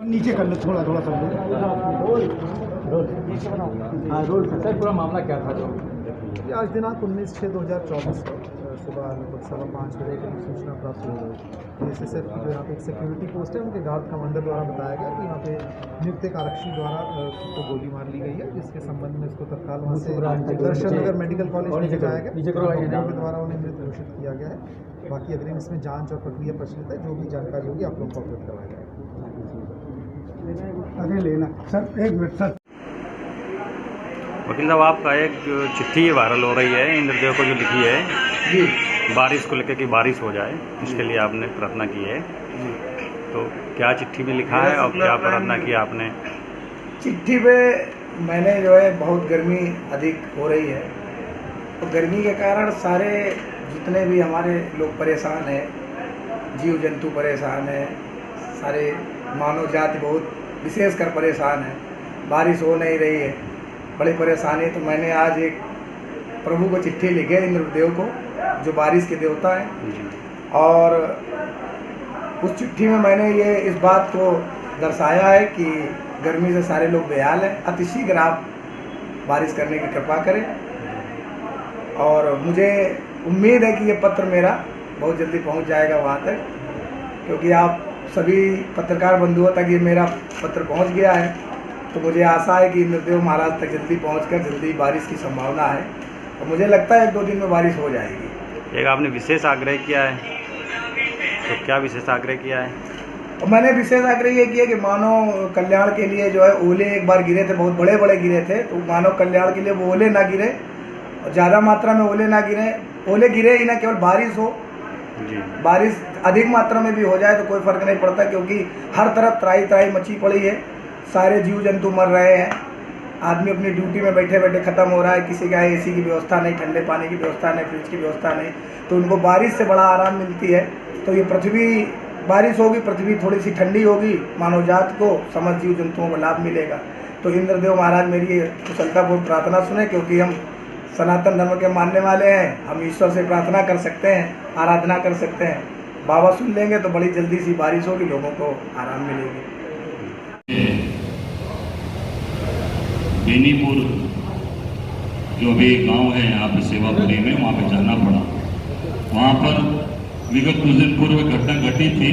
नीचे कर लो थोड़ा थोड़ा सब रोड सर पूरा मामला क्या था जो आज दिनांक 19/6/2024 को सुबह लगभग 5:15 बजे की सूचना प्राप्त हुई। एसएसएफ की जो यहाँ पे एक सिक्योरिटी पोस्ट है उनके गार्ड कमांडर द्वारा बताया गया कि यहाँ पे नियुक्त एक आरक्षी द्वारा को गोली मार ली गई है, जिसके संबंध में इसको तत्काल वहाँ से दर्शन नगर मेडिकल कॉलेज में ले जाया गया। डॉक्टरों के द्वारा उन्हें मृत घोषित किया गया है। बाकी अग्रिम इसमें जांच और प्रक्रिया प्रचलित है, जो भी जानकारी होगी आप लोगों को अवगत करवाया जाएगा। आगे लेना सर, एक मिनट सर। वकील साहब, आपका एक चिट्ठी वायरल हो रही है इंद्रदेव को जो लिखी है जी, बारिश को लेकर कि बारिश हो जाए, इसके लिए आपने प्रार्थना की है। तो क्या चिट्ठी में लिखा है और क्या प्रार्थना की आपने? चिट्ठी पे मैंने जो है बहुत गर्मी अधिक हो रही है, तो गर्मी के कारण सारे जितने भी हमारे लोग परेशान हैं, जीव जंतु परेशान है, सारे मानव जाति बहुत विशेषकर परेशान है। बारिश हो नहीं रही है, बड़ी परेशानी। तो मैंने आज एक प्रभु को चिट्ठी लिखी है, इंद्रदेव को, जो बारिश के देवता हैं, और उस चिट्ठी में मैंने ये इस बात को दर्शाया है कि गर्मी से सारे लोग बेहाल हैं, अतिशीघ्र आप बारिश करने की कृपा करें। और मुझे उम्मीद है कि ये पत्र मेरा बहुत जल्दी पहुंच जाएगा वहाँ तक, क्योंकि आप सभी पत्रकार बंधुओं तक ये मेरा पत्र पहुंच गया है। तो मुझे आशा है कि इंद्रदेव महाराज तक जल्दी पहुंचकर जल्दी बारिश की संभावना है, और मुझे लगता है 1-2 दिन में बारिश हो जाएगी। एक आपने विशेष आग्रह किया है, तो क्या विशेष आग्रह किया है? और मैंने विशेष आग्रह ये किया कि मानव कल्याण के लिए जो है ओले एक बार गिरे थे, बहुत बड़े बड़े गिरे थे, तो मानव कल्याण के लिए वो ओले ना गिरे, और ज़्यादा मात्रा में ओले ना गिरे। ओले गिरे ही ना, केवल बारिश हो। बारिश अधिक मात्रा में भी हो जाए तो कोई फर्क नहीं पड़ता, क्योंकि हर तरफ त्राही त्राही मची पड़ी है, सारे जीव जंतु मर रहे हैं, आदमी अपनी ड्यूटी में बैठे बैठे ख़त्म हो रहा है, किसी का एसी की व्यवस्था नहीं, ठंडे पानी की व्यवस्था नहीं, फ्रिज की व्यवस्था नहीं, तो उनको बारिश से बड़ा आराम मिलती है। तो ये पृथ्वी, बारिश होगी, पृथ्वी थोड़ी सी ठंडी होगी, मानव जात को, समस्त जीव जंतुओं को लाभ मिलेगा। तो इंद्रदेव महाराज मेरी ये कुशलतापूर्ण प्रार्थना सुने, क्योंकि हम सनातन धर्म के मानने वाले हैं, हम ईश्वर से प्रार्थना कर सकते हैं, आराधना कर सकते हैं। बाबा सुन लेंगे तो बड़ी जल्दी सी बारिश होगी, लोगों को आराम मिलेगी। बेनीपुर जो अभी गांव है यहाँ पे सेवापुरी में, वहाँ पे जाना पड़ा। वहाँ पर विगत कुछ दिन पूर्व घटना घटी थी।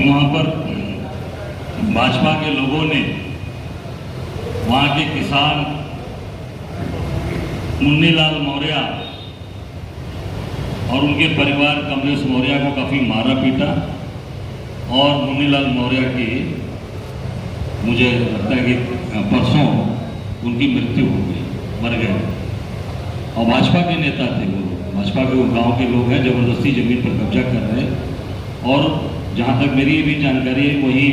वहाँ पर भाजपा के लोगों ने वहाँ के किसान मुन्नीलाल मौर्य और उनके परिवार कमलेश मौर्य को काफ़ी मारा पीटा, और मुन्नीलाल मौर्य की मुझे लगता है कि परसों उनकी मृत्यु हो गई, मर गए। और भाजपा के नेता थे वो, भाजपा के वो गांव के लोग हैं, ज़बरदस्ती ज़मीन पर कब्जा कर रहे हैं। और जहां तक मेरी भी जानकारी है, वही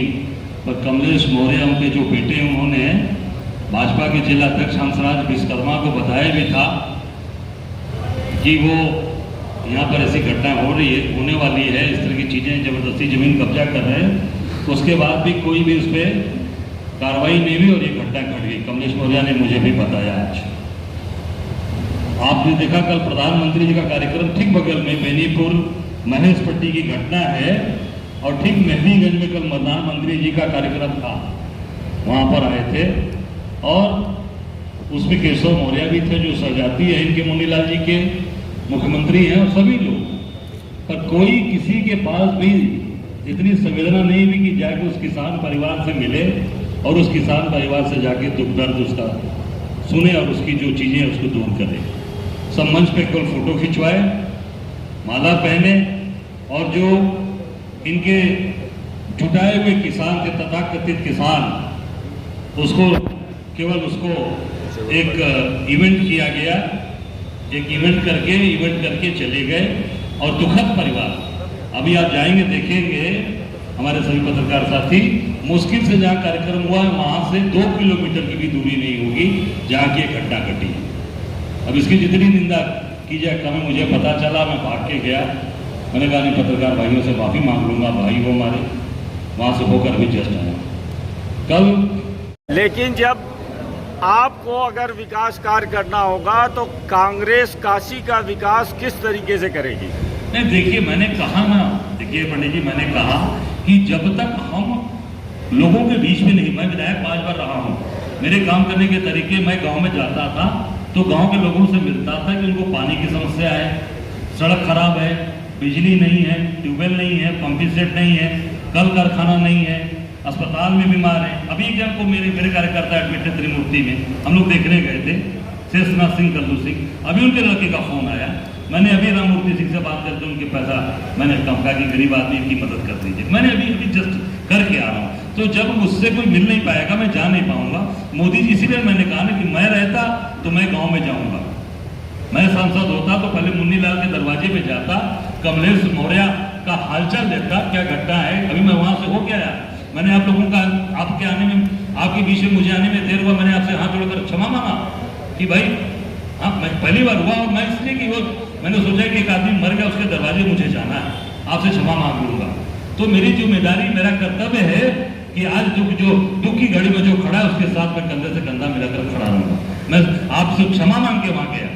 पर कमलेश मौर्य उनके जो बेटे हैं, उन्होंने भाजपा के जिला अध्यक्ष हंसराज विश्वकर्मा को बताया भी था कि वो यहाँ पर ऐसी घटना हो रही है, होने वाली है, इस तरह की चीज़ें, ज़बरदस्ती ज़मीन कब्जा कर रहे हैं। उसके बाद भी कोई भी उस पर कार्रवाई नहीं हुई और ये घटना घट गई। कमलेश मौर्य ने मुझे भी बताया आज। आपने देखा कल प्रधानमंत्री जी का कार्यक्रम ठीक बगल में बेनीपुर महेशपट्टी की घटना है, और ठीक मेहंदीगंज में कल प्रधानमंत्री जी का कार्यक्रम था, वहाँ पर आए थे, और उसमें केशव मौर्य भी थे जो सजाती है इनके, मुन्नीलाल जी के मुख्यमंत्री हैं, और सभी लोग। पर कोई किसी के पास भी इतनी संवेदना नहीं हुई कि जाके उस किसान परिवार से मिले और उस किसान परिवार से जाके दुख दर्द उसका सुने और उसकी जो चीज़ें हैं उसको दूर करें। सब मंच पे केवल फोटो खिंचवाए, माला पहने, और जो इनके जुटाए हुए किसान थे, तथाकथित किसान, उसको केवल उसको एक इवेंट किया गया, एक इवेंट करके चले गए। और दुखद परिवार, अभी आप जाएंगे देखेंगे, हमारे सभी पत्रकार साथी, मुश्किल से जहाँ कार्यक्रम हुआ है वहाँ से 2 किलोमीटर की भी दूरी नहीं होगी जहाँ की घटना घटी। अब इसकी जितनी निंदा की जाए कम है। मुझे पता चला, मैं भाग के गया, मैंने कहा नहीं, पत्रकार भाइयों से माफ़ी मांग लूँगा, भाई वो हमारे, वहाँ से होकर भी जस्ट आया कल। लेकिन जब आपको अगर विकास कार्य करना होगा तो कांग्रेस काशी का विकास किस तरीके से करेगी? नहीं, देखिए मैंने कहा ना, देखिए पंडित जी, मैंने कहा कि जब तक हम लोगों के बीच में नहीं। मैं विधायक 5 बार रहा हूँ। मेरे काम करने के तरीके, मैं गांव में जाता था तो गांव के लोगों से मिलता था कि उनको पानी की समस्या है, सड़क खराब है, बिजली नहीं है, ट्यूबवेल नहीं है, पंपिंग सेट नहीं है, कल कारखाना नहीं है, अस्पताल में बीमार है। अभी जब को मेरे कार्यकर्ता एडमिट थे त्रिमूर्ति में, हम लोग देखने गए थे, शेषनाथ सिंह कल्लू सिंह, अभी उनके लड़के का फोन आया। मैंने अभी राममूर्ति सिंह से बात करके उनके पैसा मैंने कहा कि गरीब आदमी की मदद कर दीजिए। मैंने अभी जस्ट करके आ रहा हूँ। तो जब मुझसे कोई मिल नहीं पाएगा, मैं जा नहीं पाऊंगा। मोदी जी, इसीलिए मैंने कहा ना कि मैं रहता तो मैं गाँव में जाऊँगा। मैं सांसद होता तो पहले मुन्नीलाल के दरवाजे पे जाता, कमलेश मौर्य का हालचाल देखता, क्या घटना है। अभी मैं वहां से हो गया यार, मैंने आप लोगों का आपके आने में, आपके बीच में मुझे आने में देर हुआ। मैंने आपसे हाथ जोड़कर क्षमा मांगा कि भाई हाँ, मैं पहली बार हुआ और मैं इसलिए कि वो मैंने सोचा कि एक आदमी मर गया, उसके दरवाजे मुझे जाना है, आपसे क्षमा मांग लूंगा। तो मेरी जिम्मेदारी, मेरा कर्तव्य है कि आज दुख की घड़ी में जो खड़ा है उसके साथ मैं कंधे से कंधा मिलाकर खड़ा रहूंगा। मैं आपसे क्षमा मांग के वहां गया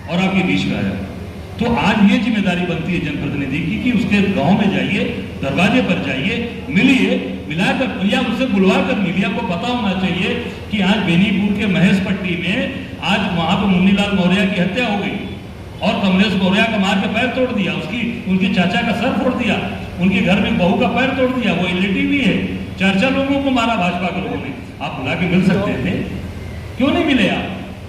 और आपके बीच में आया। तो आज ये जिम्मेदारी बनती है जनप्रतिनिधि की कि उसके गांव में जाइए, दरवाजे पर जाइए, मिलिए, मिलाकर या उससे बुलवा कर मिलिए। आपको पता होना चाहिए कि आज बेनीपुर के महेशपट्टी में आज वहां पर मुन्नीलाल मौर्य की हत्या हो गई और कमलेश मौर्य का मार के पैर तोड़ दिया, उनके चाचा का सर फोड़ दिया, उनके घर में बहू का पैर तोड़ दिया। वो एलईडी भी है। 4 लोगों को मारा भाजपा के लोगों ने। आप बुला के मिल सकते थे, क्यों नहीं मिले आप?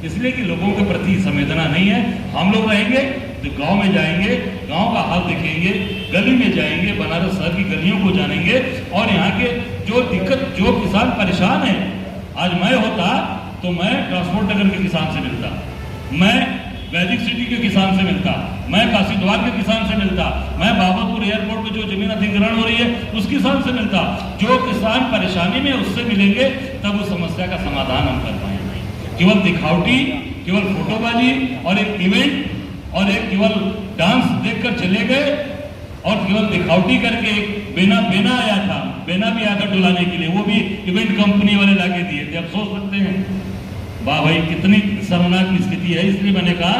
इसलिए कि लोगों के प्रति संवेदना नहीं है। हम लोग रहेंगे तो गांव में जाएंगे, गांव का हाल देखेंगे, गली में जाएंगे, बनारस शहर की गलियों को जानेंगे और यहाँ के जो दिक्कत, जो किसान परेशान है। आज मैं होता तो मैं ट्रांसपोर्ट नगर के किसान से मिलता, मैं वैदिक सिटी के किसान से मिलता, मैं काशी द्वार के किसान से मिलता, मैं बाबतपुर एयरपोर्ट में जो जमीन अधिग्रहण हो रही है उस किसान से मिलता। जो किसान परेशानी में उससे मिलेंगे तब उस समस्या का समाधान हम कर पाएंगे। केवल दिखावटी, केवल फोटोबाजी और एक इवेंट और एक केवल डांस देखकर चले गए और केवल दिखावटी करके एक बेना आया था, बेना भी आकर डुलाने के लिए, वो भी इवेंट कंपनी वाले लाके दिए थे। आप सोच सकते हैं, वाह भाई कितनी शर्मनाक स्थिति है। इसलिए मैंने कहा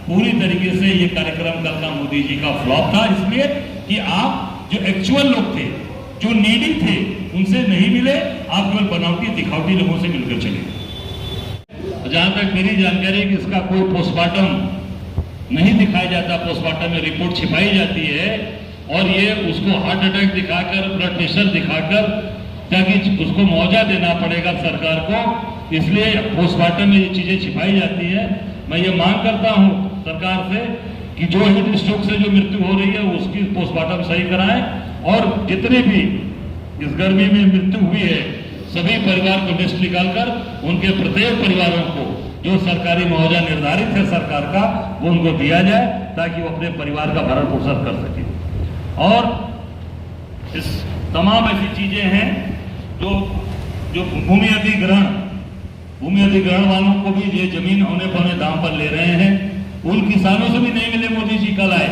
पूरी तरीके से ये कार्यक्रम कल का मोदी जी का फ्लॉप था, इसलिए कि आप जो एक्चुअल लोग थे, जो नीडी थे, उनसे नहीं मिले। आप केवल बनावटी दिखावटी लोगों से मिलकर चले। जहां तक मेरी जानकारी कि इसका कोई पोस्टमार्टम नहीं दिखाया जाता, पोस्टमार्टम में रिपोर्ट छिपाई जाती है और ये उसको हार्ट अटैक दिखाकर, ब्लड प्रेशर दिखाकर, ताकि उसको मुआवजा देना पड़ेगा सरकार को, इसलिए पोस्टमार्टम में ये चीजें छिपाई जाती है। मैं ये मांग करता हूं सरकार से कि जो हीट स्ट्रोक से जो मृत्यु हो रही है उसकी पोस्टमार्टम सही कराएं और जितने भी इस गर्मी में मृत्यु हुई है सभी परिवार को लिस्ट निकालकर उनके प्रत्येक परिवारों को जो सरकारी मुआवजा निर्धारित है सरकार का वो उनको दिया जाए ताकि वो अपने परिवार का भरण पोषण कर सके। और इस तमाम ऐसी चीजें हैं जो भूमि अधिग्रहण वालों को भी ये जमीन औने पौने दाम पर ले रहे हैं, उन किसानों से भी नहीं मिले। मोदी जी कल आए,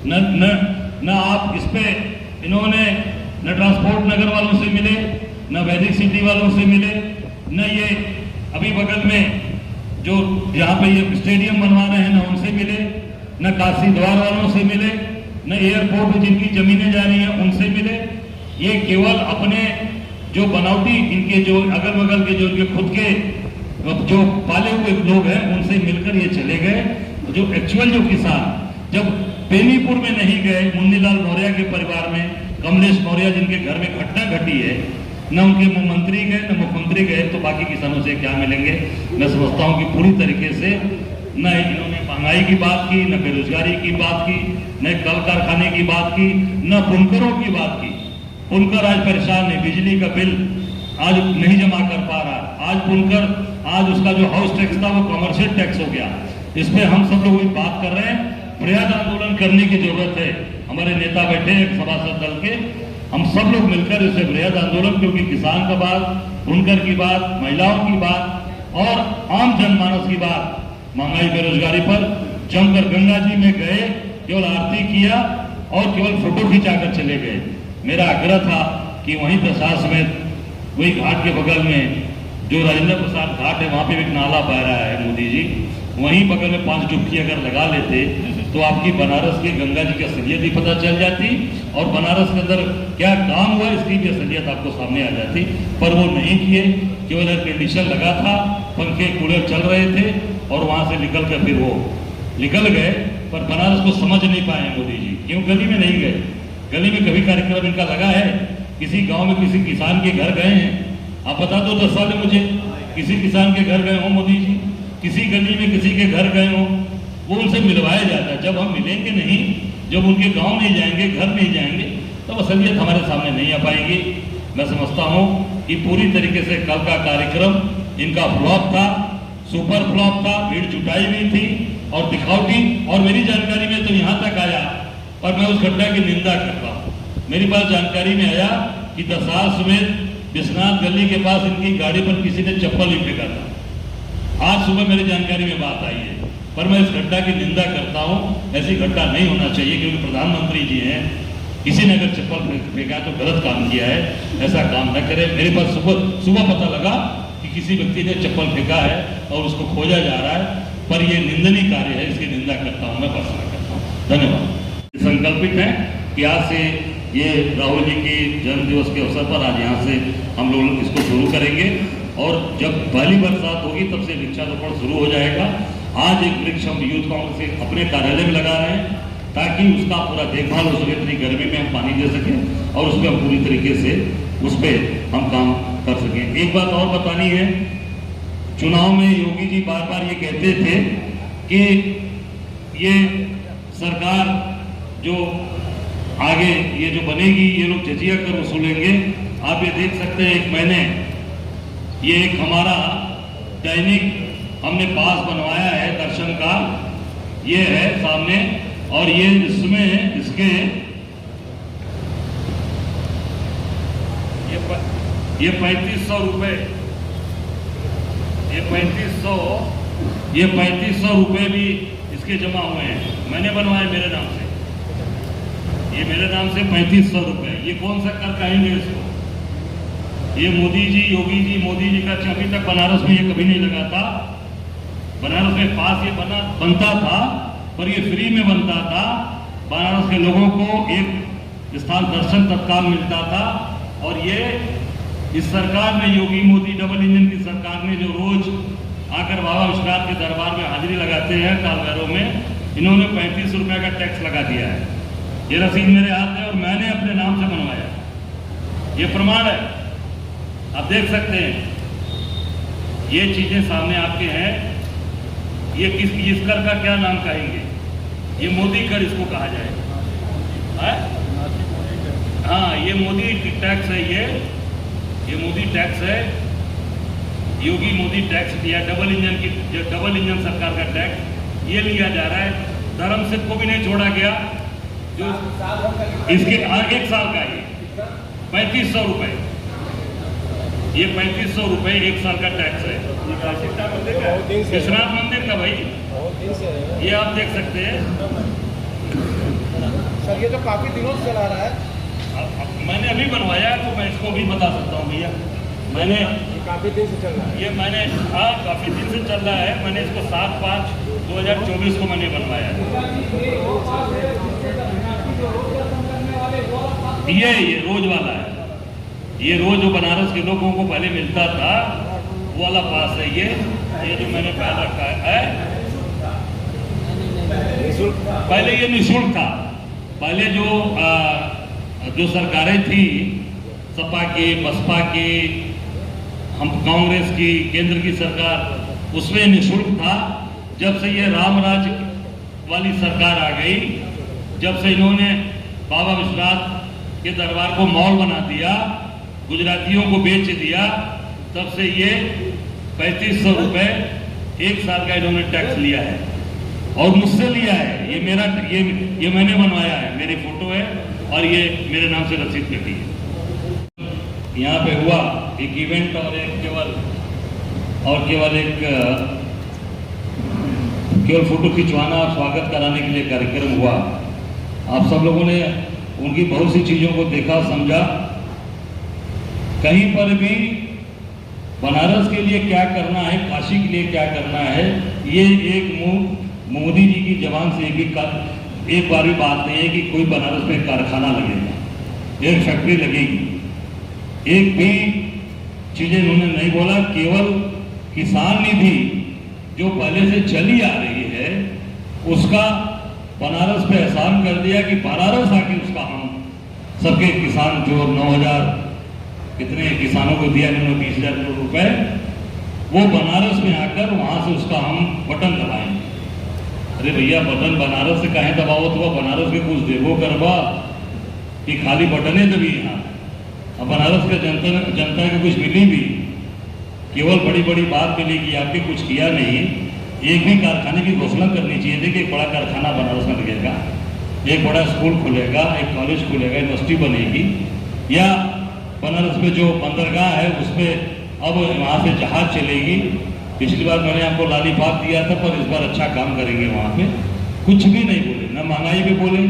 न आप इस पे इन्होंने न ट्रांसपोर्ट नगर वालों से मिले, न वैदिक सिटी वालों से मिले, न ये अभी बगल में जो यहाँ पे ये स्टेडियम बनवा रहे हैं न उनसे मिले, न काशी द्वार वालों से मिले, न एयरपोर्ट जिनकी जमीनें जा रही हैं उनसे मिले। ये केवल अपने जो बनावटी इनके जो अगल बगल के जो इनके खुद के जो पाले हुए लोग हैं उनसे मिलकर ये चले गए। जो एक्चुअल जो किसान जब बेनीपुर में नहीं गए, मुन्नीलाल मौर्य के परिवार में, कमलेश मौर्य जिनके घर में घटना घटी है, न उनके मंत्री गए न मुख्यमंत्री गए, तो बाकी किसानों से क्या मिलेंगे? मैं समझता हूँ कि पूरी तरीके से न इन्होंने महंगाई की बात की, न बेरोजगारी की बात की, न कल कारखाने की बात की, न बुनकरों की बात की। बुनकर आज परेशान है, बिजली का बिल आज नहीं जमा कर पा रहा। आज बुनकर आज उसका जो हाउस टैक्स था वो कमर्शियल टैक्स हो गया। इस पे हम सब लोग बात कर रहे हैं, बृहद आंदोलन करने की जरूरत है। हमारे नेता बैठे एक सभासद दल के, हम सब लोग मिलकर इसे बृहद आंदोलन, क्योंकि किसान का बात, बुनकर की बात, महिलाओं की बात और आम जनमानस की बात, महंगाई बेरोजगारी पर जमकर गंगा जी में गए, केवल आरती किया और केवल फोटो खिंचाकर चले गए। मेरा आग्रह था कि वहीं प्रशासन में वही घाट के बगल में जो राजेंद्र प्रसाद घाट है वहां पे एक नाला बह रहा है, मोदी जी वहीं बगल में 5 डुबकी अगर लगा लेते तो आपकी बनारस की गंगा जी की असलियत भी पता चल जाती और बनारस के अंदर क्या काम हुआ इसकी भी असलियत आपको सामने आ जाती, पर वो नहीं किए। केवल एयर कंडीशन लगा था, पंखे कूलर चल रहे थे और वहां से निकल कर फिर वो निकल गए, पर बनारस को समझ नहीं पाए मोदी जी। क्यों गली में नहीं गए? गली में कभी कार्यक्रम इनका लगा है? किसी गांव में किसी किसान के घर गए हैं? आप बता दो 10 साल में मुझे, किसी किसान के घर गए हो मोदी जी? किसी गली में किसी के घर गए हो? वो उनसे मिलवाया जाता है। जब हम मिलेंगे नहीं, जब उनके गांव नहीं जाएंगे, घर नहीं जाएंगे, तो असलियत हमारे सामने नहीं आ पाएगी। मैं समझता हूं कि पूरी तरीके से कल का कार्यक्रम इनका फ्लॉप था, सुपर फ्लॉप था, भीड़ जुटाई हुई थी और दिखावटी। और मेरी जानकारी में तो यहाँ तक आया, और मैं उस घटना की निंदा करता हूँ। मेरी पास जानकारी में आया कि दसार समेत विश्वनाथ गली के पास इनकी गाड़ी पर किसी ने चप्पल ही फेंका था। आज सुबह मेरी जानकारी में बात आई है, पर मैं इस घटना की निंदा करता हूँ। ऐसी घटना नहीं होना चाहिए, क्योंकि प्रधानमंत्री जी हैं। किसी ने अगर चप्पल फेंका तो गलत काम किया है, ऐसा काम न करें। मेरे पास सुबह पता लगा कि किसी व्यक्ति ने चप्पल फेंका है और उसको खोजा जा रहा है, पर यह निंदनीय कार्य है, इसकी निंदा करता हूँ, मैं भर्त्सना करता हूँ। धन्यवाद। संकल्पित है कि आज से ये राहुल जी की जन्म दिवस के अवसर पर आज यहाँ से हम लोग इसको शुरू करेंगे, और जब पहली बरसात होगी तब से वृक्षारोपण शुरू हो जाएगा। आज एक वृक्ष हम यूथ कांग्रेस के अपने कार्यालय में लगा रहे हैं, ताकि उसका पूरा देखभाल हो सके, इतनी गर्मी में हम पानी दे सकें और उस पर हम पूरी तरीके से उस पर हम काम कर सकें। एक बात और बतानी है, चुनाव में योगी जी बार बार ये कहते थे कि ये सरकार जो आगे ये जो बनेगी, ये लोग जजिया कर वसूलेंगे। आप ये देख सकते हैं, एक महीने ये एक हमारा दैनिक हमने पास बनवाया है दर्शन का, ये है सामने, और ये इसमें इसके ये 3500 रुपये, ये 3500 रुपये भी इसके जमा हुए हैं। मैंने बनवाए मेरे नाम से, ये मेरे नाम से 3500 रुपये। ये कौन सा कर कहेंगे इसको? ये मोदी जी, योगी जी, मोदी जी का अभी तक बनारस में ये कभी नहीं लगा था। बनारस में पास ये बनता था, पर ये फ्री में बनता था। बनारस के लोगों को एक स्थान दर्शन तत्काल मिलता था। और ये इस सरकार ने, योगी मोदी डबल इंजन की सरकार ने, जो रोज आकर बाबा विश्वनाथ के दरबार में हाजिरी लगाते हैं कालभैरव में, इन्होंने 35 रुपये का टैक्स लगा दिया है। ये रसीद मेरे हाथ है और मैंने अपने नाम से बनवाया, ये प्रमाण है, आप देख सकते हैं। ये चीजें सामने आपके हैं। ये इस कर का क्या नाम कहेंगे? ये मोदी कर इसको कहा जाएगा। हाँ, ये मोदी टैक्स है, ये मोदी टैक्स है। योगी मोदी टैक्स दिया, डबल इंजन सरकार का टैक्स ये लिया जा रहा है। धर्म सिर्फ को भी नहीं छोड़ा गया, जो इसके 1 साल का ये 3500 रुपये, ये 3500 रुपये 1 साल का टैक्स है। विश्वनाथ मंदिर का भाई, ये आप देख सकते हैं। सर ये तो काफी दिनों से चला रहा है। मैंने अभी बनवाया, तो मैं इसको भी बता सकता हूँ भैया। मैंने काफी दिन से चल रहा है ये मैंने काफी दिन से चल रहा है। मैंने इसको 7/5/2024 को मैंने बनवाया है। ये रोज वाला है, ये रोज जो बनारस के लोगों को पहले मिलता था वो वाला पास है। ये जो मैंने पहले रखा है, पहले ये निःशुल्क था। पहले जो सरकारें थी, सपा की, बसपा की, हम कांग्रेस की, केंद्र की सरकार, उसमें निःशुल्क था। जब से ये रामराज वाली सरकार आ गई, जब से इन्होंने बाबा विश्वनाथ के दरबार को मॉल बना दिया, गुजरातियों को बेच दिया, तब से ये 3500 रुपये 1 साल का इन्होंने टैक्स लिया है। और मुझसे लिया है, ये मेरा ये मैंने बनवाया है, मेरी फोटो है और ये मेरे नाम से रसीद कटी है। यहाँ पे हुआ एक इवेंट और केवल फोटो खिंचवाना और स्वागत कराने के लिए कार्यक्रम हुआ। आप सब लोगों ने उनकी बहुत सी चीजों को देखा, समझा। कहीं पर भी बनारस के लिए क्या करना है, काशी के लिए क्या करना है, ये एक मोदी जी की जबान से भी एक बार भी बात नहीं है कि कोई बनारस में कारखाना लगेगा, एक फैक्ट्री लगेगी, एक भी चीजें इन्होंने नहीं बोला। केवल किसान निधि जो पहले से चली आ रही है उसका बनारस पे एहसान कर दिया कि बनारस आके उसका हम सबके किसान जो 9,000 कितने किसानों को दिया इन्होंने 20,000 करोड़ रुपए, वो बनारस में आकर वहां से उसका हम बटन दबाएंगे। अरे भैया बटन बनारस से कहें दबाओ तो बनारस के कुछ देखो करवा कि खाली बटने दबी यहाँ। अब बनारस के जनता को कुछ मिली भी, केवल बड़ी बड़ी बात मिली कि आपने कुछ किया नहीं। एक भी कारखाने की घोषणा करनी चाहिए थी कि एक बड़ा कारखाना बनारस में लगेगा, एक बड़ा स्कूल खुलेगा, एक कॉलेज खुलेगा, यूनिवर्सिटी बनेगी, या बनारस में जो बंदरगाह है उस पर अब वहाँ से जहाज चलेगी। पिछली बार मैंने आपको लॉलीपॉप दिया था, पर इस बार अच्छा काम करेंगे वहाँ पे। कुछ भी नहीं बोले, ना महंगाई पे बोले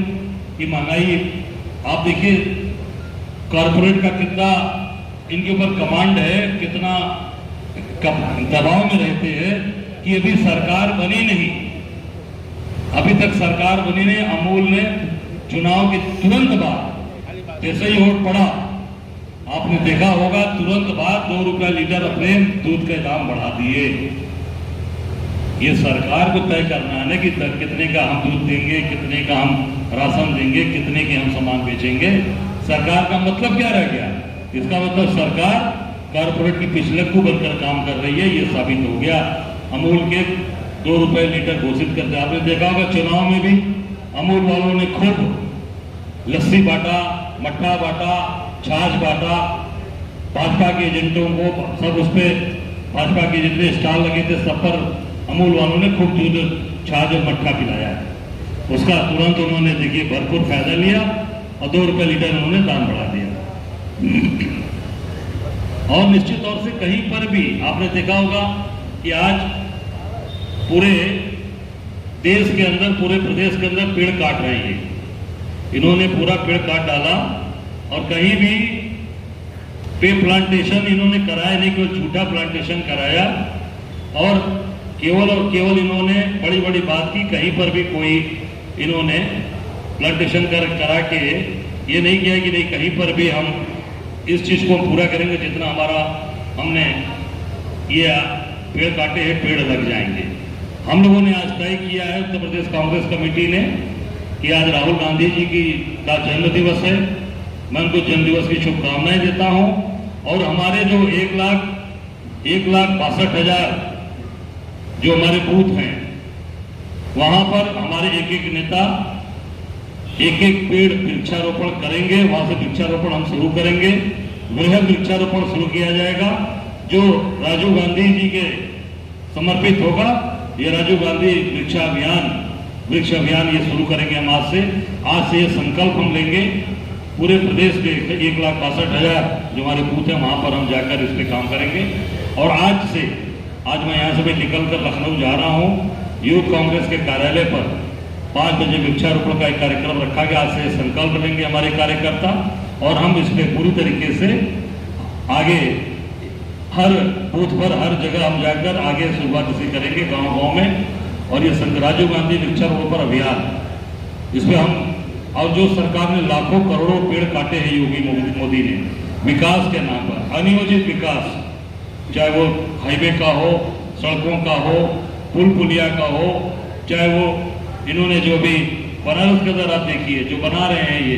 कि महंगाई, आप देखिए कॉरपोरेट का कितना इनके ऊपर कमांड है, कितना दबाव में रहते हैं कि अभी सरकार बनी नहीं, अभी तक सरकार बनी नहीं। अमूल ने चुनाव के तुरंत बाद जैसे ही वोट पड़ा, आपने देखा होगा तुरंत बाद 2 रुपया लीटर अपने दूध के दाम बढ़ा दिए। ये सरकार को तय करना है ना कि कितने का हम दूध देंगे, कितने का हम राशन देंगे, कितने के हम सामान बेचेंगे। सरकार का मतलब क्या रह गया? इसका मतलब सरकार कारपोरेट की पिछलक को बनकर काम कर रही है। ये साबित हो गया। अमूल के 2 रुपए लीटर घोषित करते, आपने देखा होगा चुनाव में भी अमूल वालों ने खूब लस्सी बांटा, मट्ठा बांटा, छाछ बांटा, भाजपा के एजेंटों को सब उस पर भाजपा के जितने स्टॉल लगे थे सब पर अमूल वालों ने खूब दूध, छाछ और मट्ठा पिलाया। उसका तुरंत उन्होंने देखिए भरपूर फायदा लिया और 2 रुपए लीटर उन्होंने दाम बढ़ा दिया। और निश्चित तौर से कहीं पर भी आपने देखा होगा कि आज पूरे देश के अंदर, पूरे प्रदेश के अंदर पेड़ काट रहे हैं। इन्होंने पूरा पेड़ काट डाला और कहीं भी पे प्लांटेशन इन्होंने कराया नहीं, केवल झूठा प्लांटेशन कराया और केवल इन्होंने बड़ी बड़ी बात की। कहीं पर भी कोई इन्होंने प्लांटेशन करा के ये नहीं किया कि नहीं कहीं पर भी हम इस चीज को पूरा करेंगे, जितना हमारा हमने ये पेड़ काटे हैं पेड़ लग जाएंगे। हम लोगों ने आज तय किया है उत्तर प्रदेश कांग्रेस कमेटी ने कि आज राहुल गांधी जी का जन्म दिवस है। मैं उनको जन्म दिवस की शुभकामनाएं देता हूं। और हमारे जो 1,62,000 जो हमारे बूथ हैं, वहां पर हमारे एक नेता एक पेड़ वृक्षारोपण करेंगे। वहां से वृक्षारोपण हम शुरू करेंगे, वृहद वृक्षारोपण शुरू किया जाएगा जो राजीव गांधी जी के समर्पित होगा। ये राजीव गांधी वृक्ष अभियान ये शुरू करेंगे हम आज से ये संकल्प हम लेंगे। पूरे प्रदेश के 1,62,000 जो हमारे बूथ हैं वहां पर हम जाकर इस पे काम करेंगे। और आज मैं यहाँ से भी निकलकर लखनऊ जा रहा हूँ। यूथ कांग्रेस के कार्यालय पर 5 बजे वृक्षारोपण का एक कार्यक्रम रखा गया। आज से संकल्प लेंगे हमारे कार्यकर्ता और हम इस पे पूरी तरीके से आगे हर बूथ पर, हर जगह हम जाकर आगे शुरुआत इसी करेंगे गांव-गांव में। और ये राजीव गांधी वृक्षारोपण अभियान, इसमें हम और जो सरकार ने लाखों करोड़ों पेड़ काटे हैं योगी मोदी ने विकास के नाम पर, अनियोजित विकास, चाहे वो हाईवे का हो, सड़कों का हो, पुल पुलिया का हो, चाहे वो इन्होंने जो भी बनारस के अंदर आप देखिए जो बना रहे हैं ये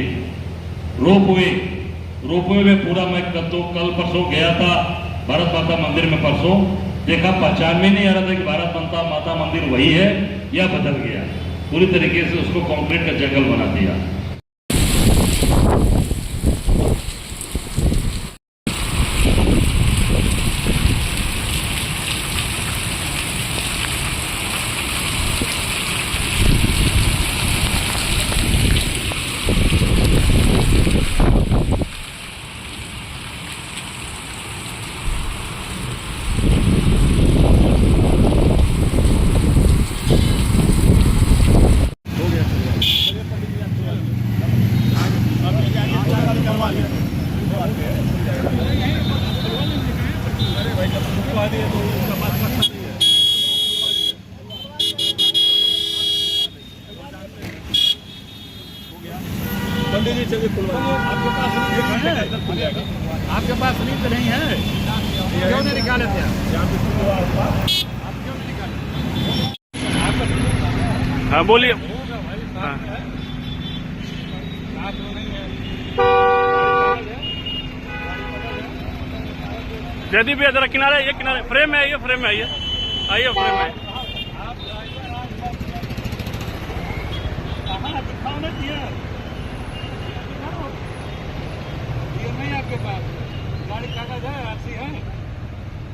रोपवे में पूरा मैं कल परसों गया था भारत माता मंदिर में, परसों देखा पहचान में नहीं आ रहा था कि भारत माता मंदिर वही है या बदल गया। पूरी तरीके से उसको कंक्रीट का जंगल बना दिया। है? क्यों नहीं निकाले थे हाँ बोलिए। हाँ। जयदीप भैया जरा किनारे आइए, किनारे फ्रेम में आइए, फ्रेम में आइए, आइए फ्रेम में। आपके पास गाड़ी कागज है, आरसी है,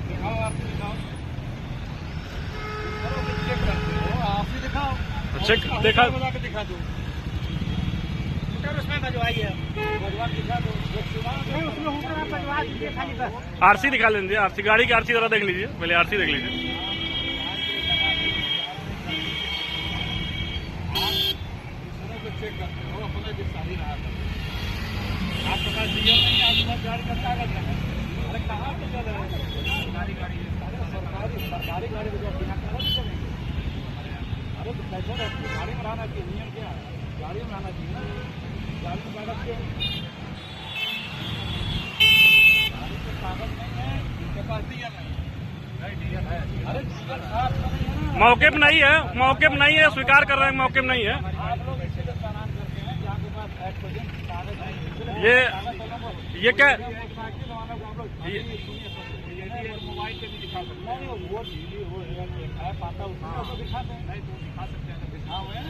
दिखाओ, आरसी दिखाओ, चेक करते हो, आरसी दिखाओ, चेक देखा, बजा के दिखा दो, उसमें भजवाई है, भजवा दिखा दो, उसमें होकर आप भजवा दीजिए खाली बस। आरसी दिखा लेंगे, आरसी गाड़ी की आरसी जरा देख लीजिए, पहले आरसी देख लीजिए। चेक करते हो, अपने भी सही रहा था, आपके पास डीजल नहीं, आपके पास गाड़ी का कागज है, अरे कहाँ पे चल रहे हैं? सरकारी गाड़ी को बिना कागज चलेंगे? अरे तो कैसे गाड़ी में रहना चाहिए, नियम क्या है? गाड़ी में रहना चाहिए ना, गाड़ी में कागज क्यों? गाड़ी पे कागज नहीं है, इनके पास डीजल नहीं, डीजल है, अरे डीजल आपका नहीं है ना, मौके पे नहीं है, मौके पे नहीं है, स्वीकार कर रहे हैं मौके पे नहीं है। आप लोग इसी का चालान करते हैं, जहाँ के पास कागज नहीं, ये क्या मोबाइल पे भी दिखा सकते हैं, वो ऐप आता है उसमें तो दिखाते हैं, नहीं तो दिखा सकते हैं, दिखा हुए हैं,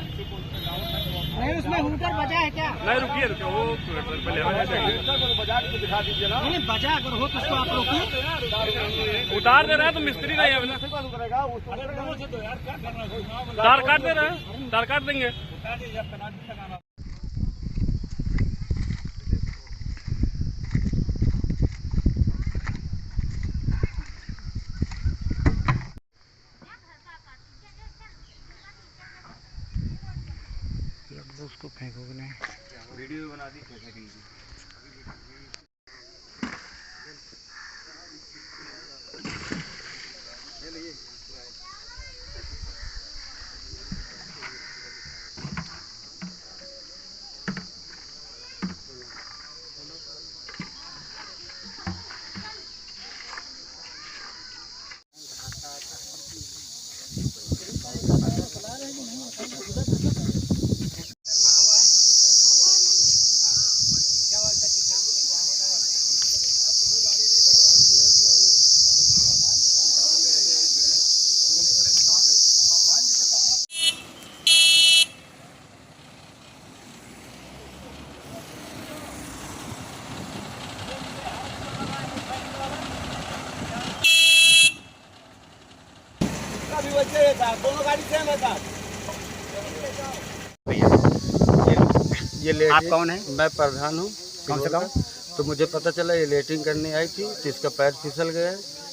नहीं उसमें हुटर बजा है क्या? नहीं, रुकिए रुकिए, वो पहले बजा के दिखा दीजिए ना, नहीं बजा अगर हो तो उसको आप रोकिए, उतार दे रहे हैं तो मिस्त्री नहीं है, तार काट दे रहे हैं, तार काट देंगे। उसको फेंकोगे नहीं, वीडियो बना दी फेंकेंगे। दोनों गाड़ी सेम है साथ। ये लेटिंग, आप कौन है? मैं प्रधान हूँ। कौन से गाँव? तो मुझे पता चला ये लेटिंग करने आई थी तो इसका पैर फिसल गया,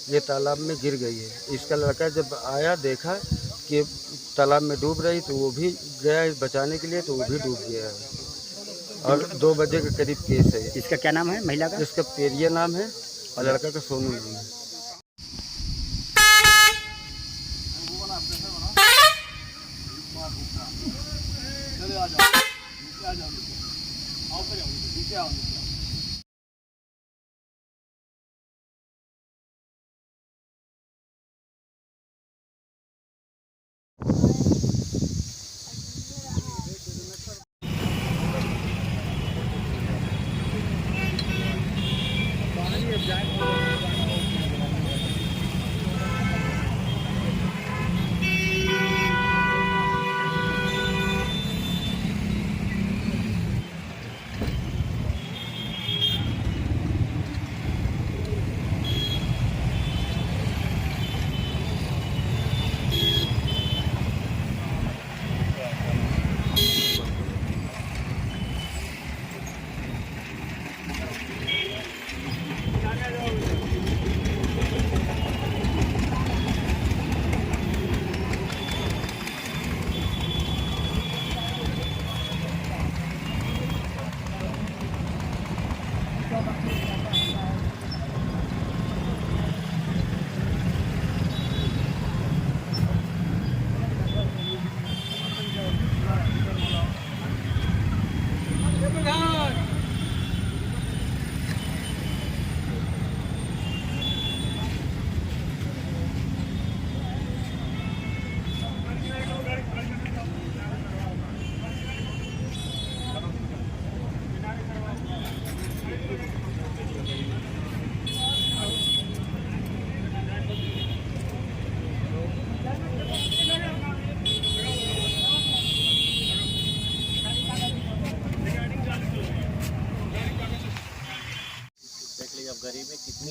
ये तालाब में गिर गई है। इसका लड़का जब आया देखा कि तालाब में डूब रही तो वो भी गया बचाने के लिए, तो वो भी डूब गया है। और 2 बजे के करीब केस है। इसका क्या नाम है महिला का? इसका पेरिया नाम है और लड़का का सोनू नाम है।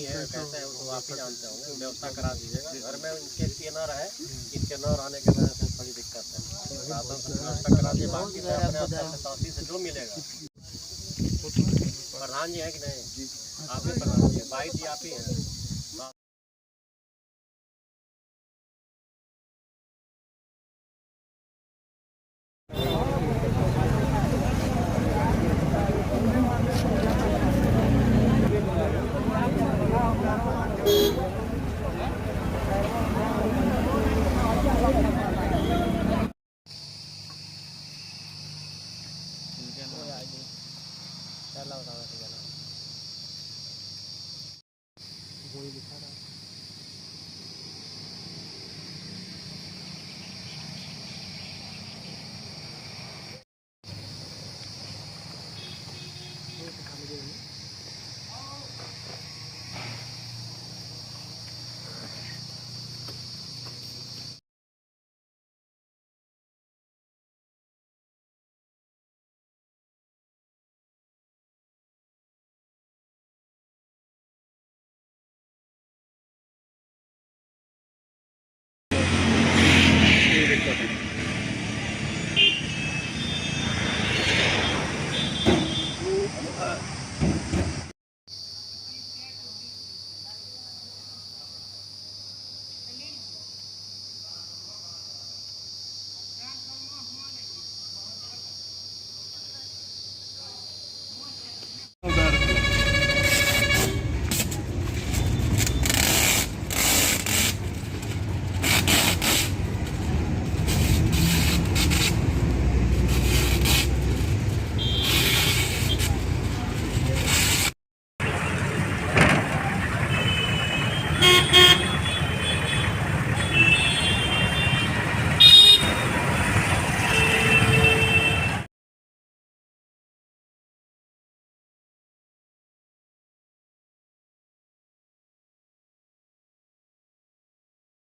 है कैसे है वो आप ही जानते होंगे, व्यवस्था करा दीजिएगा। घर में इनके PNR है, इनके न रहने की वजह से थोड़ी दिक्कत है, साधन से व्यवस्था करा दिए। बाकी तो अपने स्तर से तहसील से जो मिलेगा। प्रधान जी है कि नहीं? आप ही प्रधान जी, भाई जी आप ही हैं।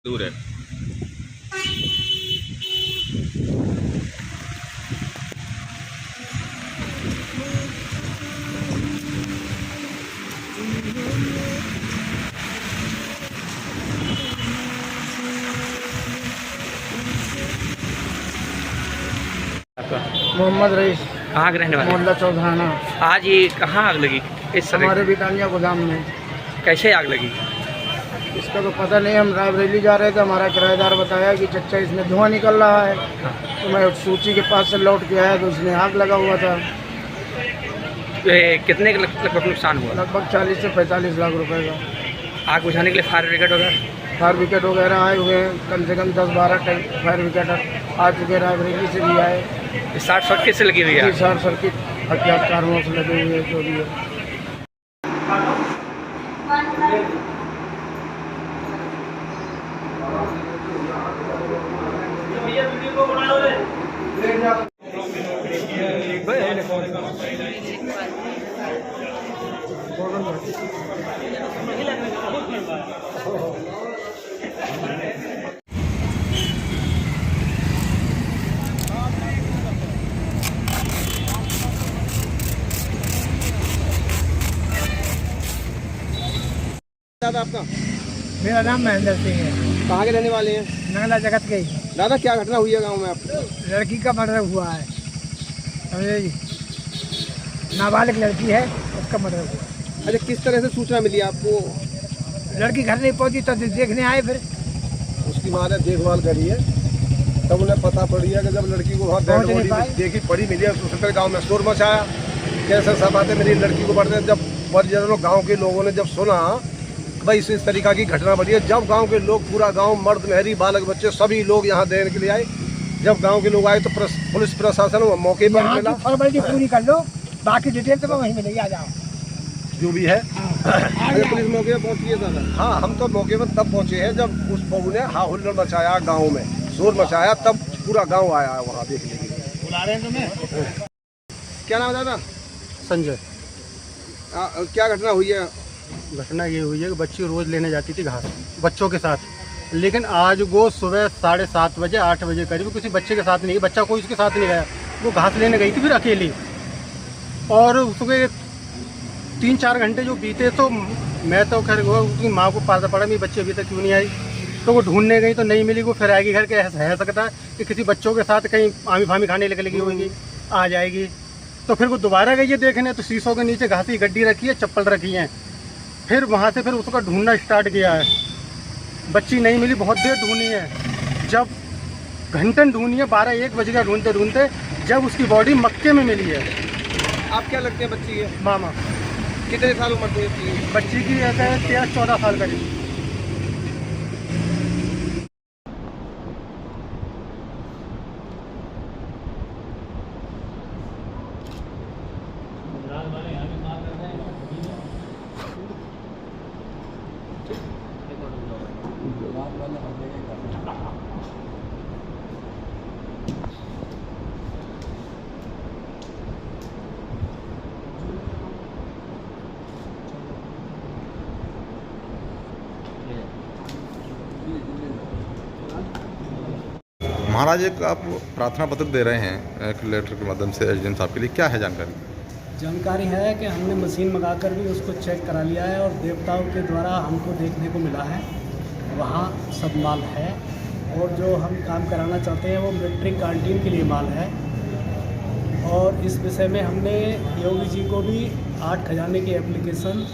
दूर है। मोहम्मद रईस, कहाँ के रहने वाले? मोहल्ला चौधाना। आज ये कहाँ आग लगी? इस समय हमारे बिटानिया गोदाम में। कैसे आग लगी? इसका तो पता नहीं, हम रायबरेली जा रहे थे, हमारा किराएदार बताया कि चच्चा इसमें धुआं निकल रहा है। तो मैं सूची के पास से लौट के आया तो उसमें आग लगा हुआ था। कितने का लगभग नुकसान हुआ? लगभग 40 से 45 लाख रुपए का। आग बुझाने के लिए फायर ब्रिगेड वगैरह? फायर विकेट वगैरह आए हुए हैं, कम से कम 10-12 फायर विकेट आ चुके हैं। रायबरेली से भी आए। शॉर्ट सर्किट से लगी हुई है? शॉर्ट सर्किट अज्ञात कारणों से लगे हुए हैं, जो भी है। दादा आपका? मेरा नाम महेंद्र सिंह है। कहाँ के रहने वाले हैं? नंगला जगत के। दादा क्या घटना हुई है गांव में आपको? लड़की का मर्डर हुआ है, समझे जी। नाबालिग लड़की है, उसका मर्डर हुआ। अच्छा, किस तरह से सूचना मिली आपको? लड़की घर नहीं पहुंची तो देखने आए, फिर उसकी माँ ने देखभाल करी है, तब उन्हें पता पड़ी है कि जब लड़की को वहाँ डेड बॉडी देखी पड़ी मिली है, उससे फिर गाँव में शोर मचाया। कैसे सब बातें मेरी लड़की को बढ़ते, जब परिजनों गाँव के लोगों ने जब सुना भाई इस तरीका की घटना बढ़ी है, जब गांव के लोग, पूरा गांव, मर्द मेहरी बालक बच्चे सभी लोग यहाँ देने के लिए आए। जब गांव के लोग आए तो पुलिस प्रशासन मौके पर मिला। फॉर्मेलिटी पूरी कर लो, बाकी डिटेल तो वहीं मिलेगी, आ जाओ जो भी है। पुलिस मौके पर पहुंची है दादा? हाँ, हम तो मौके पर तब पहुंचे हैं जब उस बहू ने हा हुल्लड़ मचाया, गाँव में शोर मचाया, तब पूरा गाँव आया वहाँ देखने के लिए। बुला रहे हैं तुम्हें? क्या नाम है दादा? संजय। क्या घटना हुई है? घटना ये हुई है कि बच्ची रोज़ लेने जाती थी घास बच्चों के साथ, लेकिन आज वो सुबह 7:30 बजे 8 बजे करीब किसी बच्चे के साथ नहीं, बच्चा कोई उसके साथ नहीं गया, वो घास लेने गई थी फिर अकेली। और उसके 3-4 घंटे जो बीते तो मैं तो खैर वो उसकी माँ को पालता पड़ा, मेरी बच्ची अभी तक क्यों नहीं आई। तो वो ढूंढने गई तो नहीं मिली, वो फिर आएगी घर के। है सकता है कि किसी बच्चों के साथ कहीं आमी फामी खाने निकल गई होगी, आ जाएगी। तो फिर वो दोबारा गई है देखने, तो शीशों के नीचे घासी गड्डी रखी है, चप्पल रखी है। फिर वहाँ से फिर उसका ढूंढना स्टार्ट किया है। बच्ची नहीं मिली, बहुत देर ढूंढी है। जब घंटन ढूंढी है, 12-1 बज गया ढूंढते ढूंढते, जब उसकी बॉडी मक्के में मिली है। आप क्या लगते हैं बच्ची है? मामा। कितने साल उम्र थी इसकी? बच्ची की ऐसा है 13-14 साल करीब। महाराज, एक आप प्रार्थना पत्र दे रहे हैं एक लेटर के माध्यम से एसडीएम साहब के लिए, क्या है जानकारी? जानकारी है कि हमने मशीन मंगाकर भी उसको चेक करा लिया है और देवताओं के द्वारा हमको देखने को मिला है वहाँ सब माल है। और जो हम काम कराना चाहते हैं वो मिलिट्री कैंटीन के लिए माल है। और इस विषय में हमने योगी जी को भी 8 खजाने की एप्लीकेशन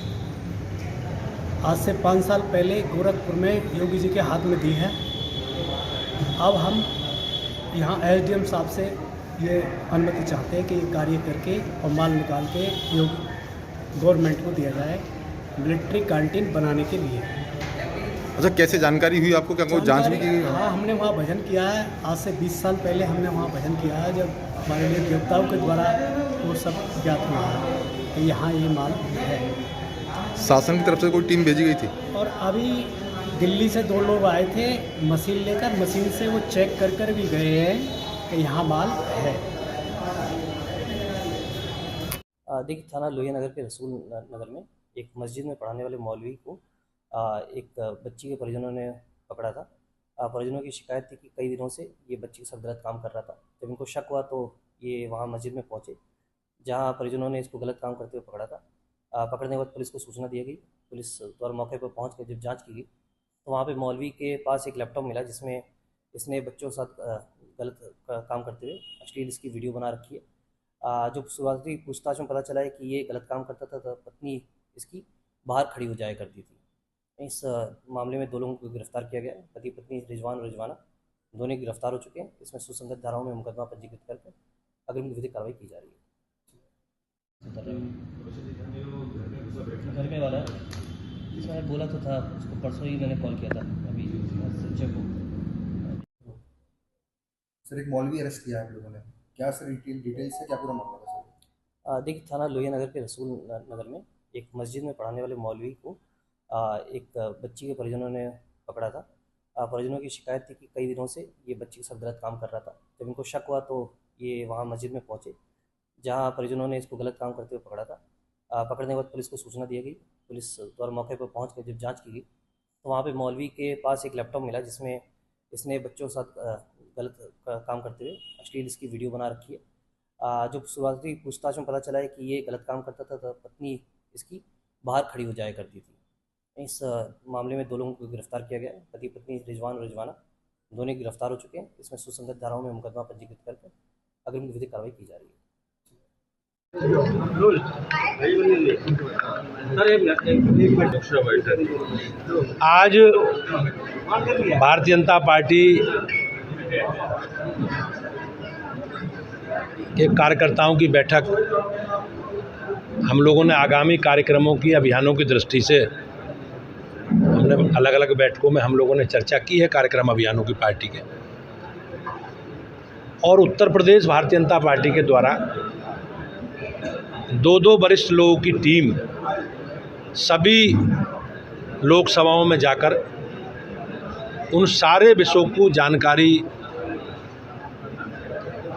आज से 5 साल पहले गोरखपुर में योगी जी के हाथ में दी है। अब हम यहाँ एसडीएम साहब से ये अनुमति चाहते हैं कि ये कार्य करके और माल निकाल के गवर्नमेंट को दिया जाए मिलिट्री कैंटीन बनाने के लिए। अच्छा, कैसे जानकारी हुई आपको? क्या कोई जांच भी की? हाँ, हमने वहाँ भजन किया है। आज से 20 साल पहले हमने वहाँ भजन किया है, जब हमारे लिए देवताओं के द्वारा वो सब ज्ञात हुआ है कि यहाँ ये माल है। शासन की तरफ से कोई टीम भेजी गई थी? और अभी दिल्ली से 2 लोग आए थे मशीन लेकर, मशीन से वो चेक कर भी गए हैं कि यहाँ माल है। देखिए, थाना लोहिया नगर के रसूल नगर में एक मस्जिद में पढ़ाने वाले मौलवी को एक बच्ची के परिजनों ने पकड़ा था। परिजनों की शिकायत थी कि कई दिनों से ये बच्ची के साथ गलत काम कर रहा था। जब इनको शक हुआ तो ये वहाँ मस्जिद में पहुँचे, जहाँ परिजनों ने इसको गलत काम करते हुए पकड़ा था। पकड़ने के बाद पुलिस को सूचना दी गई। पुलिस द्वारा मौके पर पहुँच कर जब जाँच की गई तो वहाँ पे मौलवी के पास एक लैपटॉप मिला, जिसमें इसने बच्चों के साथ गलत काम करते हुए अश्लील इसकी वीडियो बना रखी है। जो शुरुआती पूछताछ में पता चला है कि ये गलत काम करता था तो पत्नी इसकी बाहर खड़ी हो जाया करती थी। इस मामले में 2 लोगों को गिरफ्तार किया गया है। पति पत्नी रिजवान और रिजवाना दोनों गिरफ्तार हो चुके हैं। इसमें सुसंगत धाराओं में मुकदमा पंजीकृत करके अग्रिम विधिक कार्रवाई की जा रही है। घर में वाला सर बोला तो था, उसको परसों ही मैंने कॉल किया था। अभी चेक हो सर, एक मौलवी अरेस्ट किया आप लोगों ने, क्या सर डिटेल्स है, क्या पूरा मामला था सर? देखिए, थाना लोहिया नगर के रसूल नगर में एक मस्जिद में पढ़ाने वाले मौलवी को एक बच्ची के परिजनों ने पकड़ा था। परिजनों की शिकायत थी कि कई दिनों से ये बच्ची के साथ गलत काम कर रहा था। जब इनको शक हुआ तो ये वहाँ मस्जिद में पहुँचे, जहाँ परिजनों ने इसको गलत काम करते हुए पकड़ा था। पकड़ने के बाद पुलिस को सूचना दी गई। पुलिस द्वारा मौके पर पहुँच कर जब जाँच की गई तो वहाँ पे मौलवी के पास एक लैपटॉप मिला, जिसमें इसने बच्चों के साथ गलत काम करते हुए अश्लील इसकी वीडियो बना रखी है। जो शुरुआती पूछताछ में पता चला है कि ये गलत काम करता था तो पत्नी इसकी बाहर खड़ी हो जाया करती थी। इस मामले में 2 लोगों को गिरफ्तार किया गया है। पति पत्नी रिजवान और रिजवाना दोनों गिरफ्तार हो चुके हैं। इसमें सुसंगत धाराओं में मुकदमा पंजीकृत करके अग्रिम विधिक कार्रवाई की जा रही है। आज भारतीय जनता पार्टी के कार्यकर्ताओं की बैठक, हम लोगों ने आगामी कार्यक्रमों की, अभियानों की दृष्टि से हमने अलग अलग बैठकों में हम लोगों ने चर्चा की है कार्यक्रम अभियानों की पार्टी के। और उत्तर प्रदेश भारतीय जनता पार्टी के द्वारा 2 वरिष्ठ लोगों की टीम सभी लोकसभाओं में जाकर उन सारे विषयों को जानकारी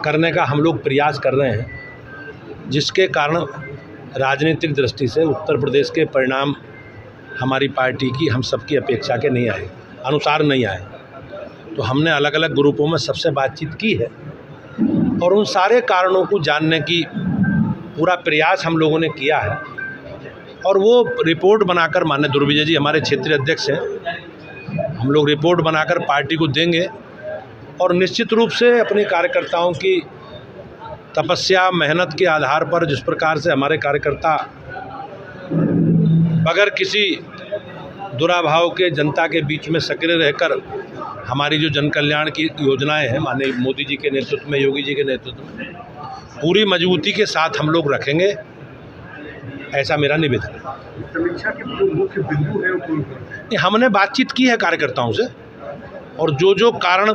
करने का हम लोग प्रयास कर रहे हैं, जिसके कारण राजनीतिक दृष्टि से उत्तर प्रदेश के परिणाम हमारी पार्टी की, हम सबकी अपेक्षा के नहीं आए, अनुसार नहीं आए। तो हमने अलग अलग ग्रुपों में सबसे बातचीत की है और उन सारे कारणों को जानने की पूरा प्रयास हम लोगों ने किया है। और वो रिपोर्ट बनाकर, माननीय दुर्विजय जी हमारे क्षेत्रीय अध्यक्ष हैं, हम लोग रिपोर्ट बनाकर पार्टी को देंगे और निश्चित रूप से अपने कार्यकर्ताओं की तपस्या मेहनत के आधार पर जिस प्रकार से हमारे कार्यकर्ता बगैर किसी दुराभाव के जनता के बीच में सक्रिय रहकर हमारी जो जन कल्याण की योजनाएं हैं माननीय मोदी जी के नेतृत्व में, योगी जी के नेतृत्व में पूरी मजबूती के साथ हम लोग रखेंगे, ऐसा मेरा निवेदन है। समीक्षा के जो मुख्य बिंदु है वो हमने बातचीत की है कार्यकर्ताओं से और जो जो कारण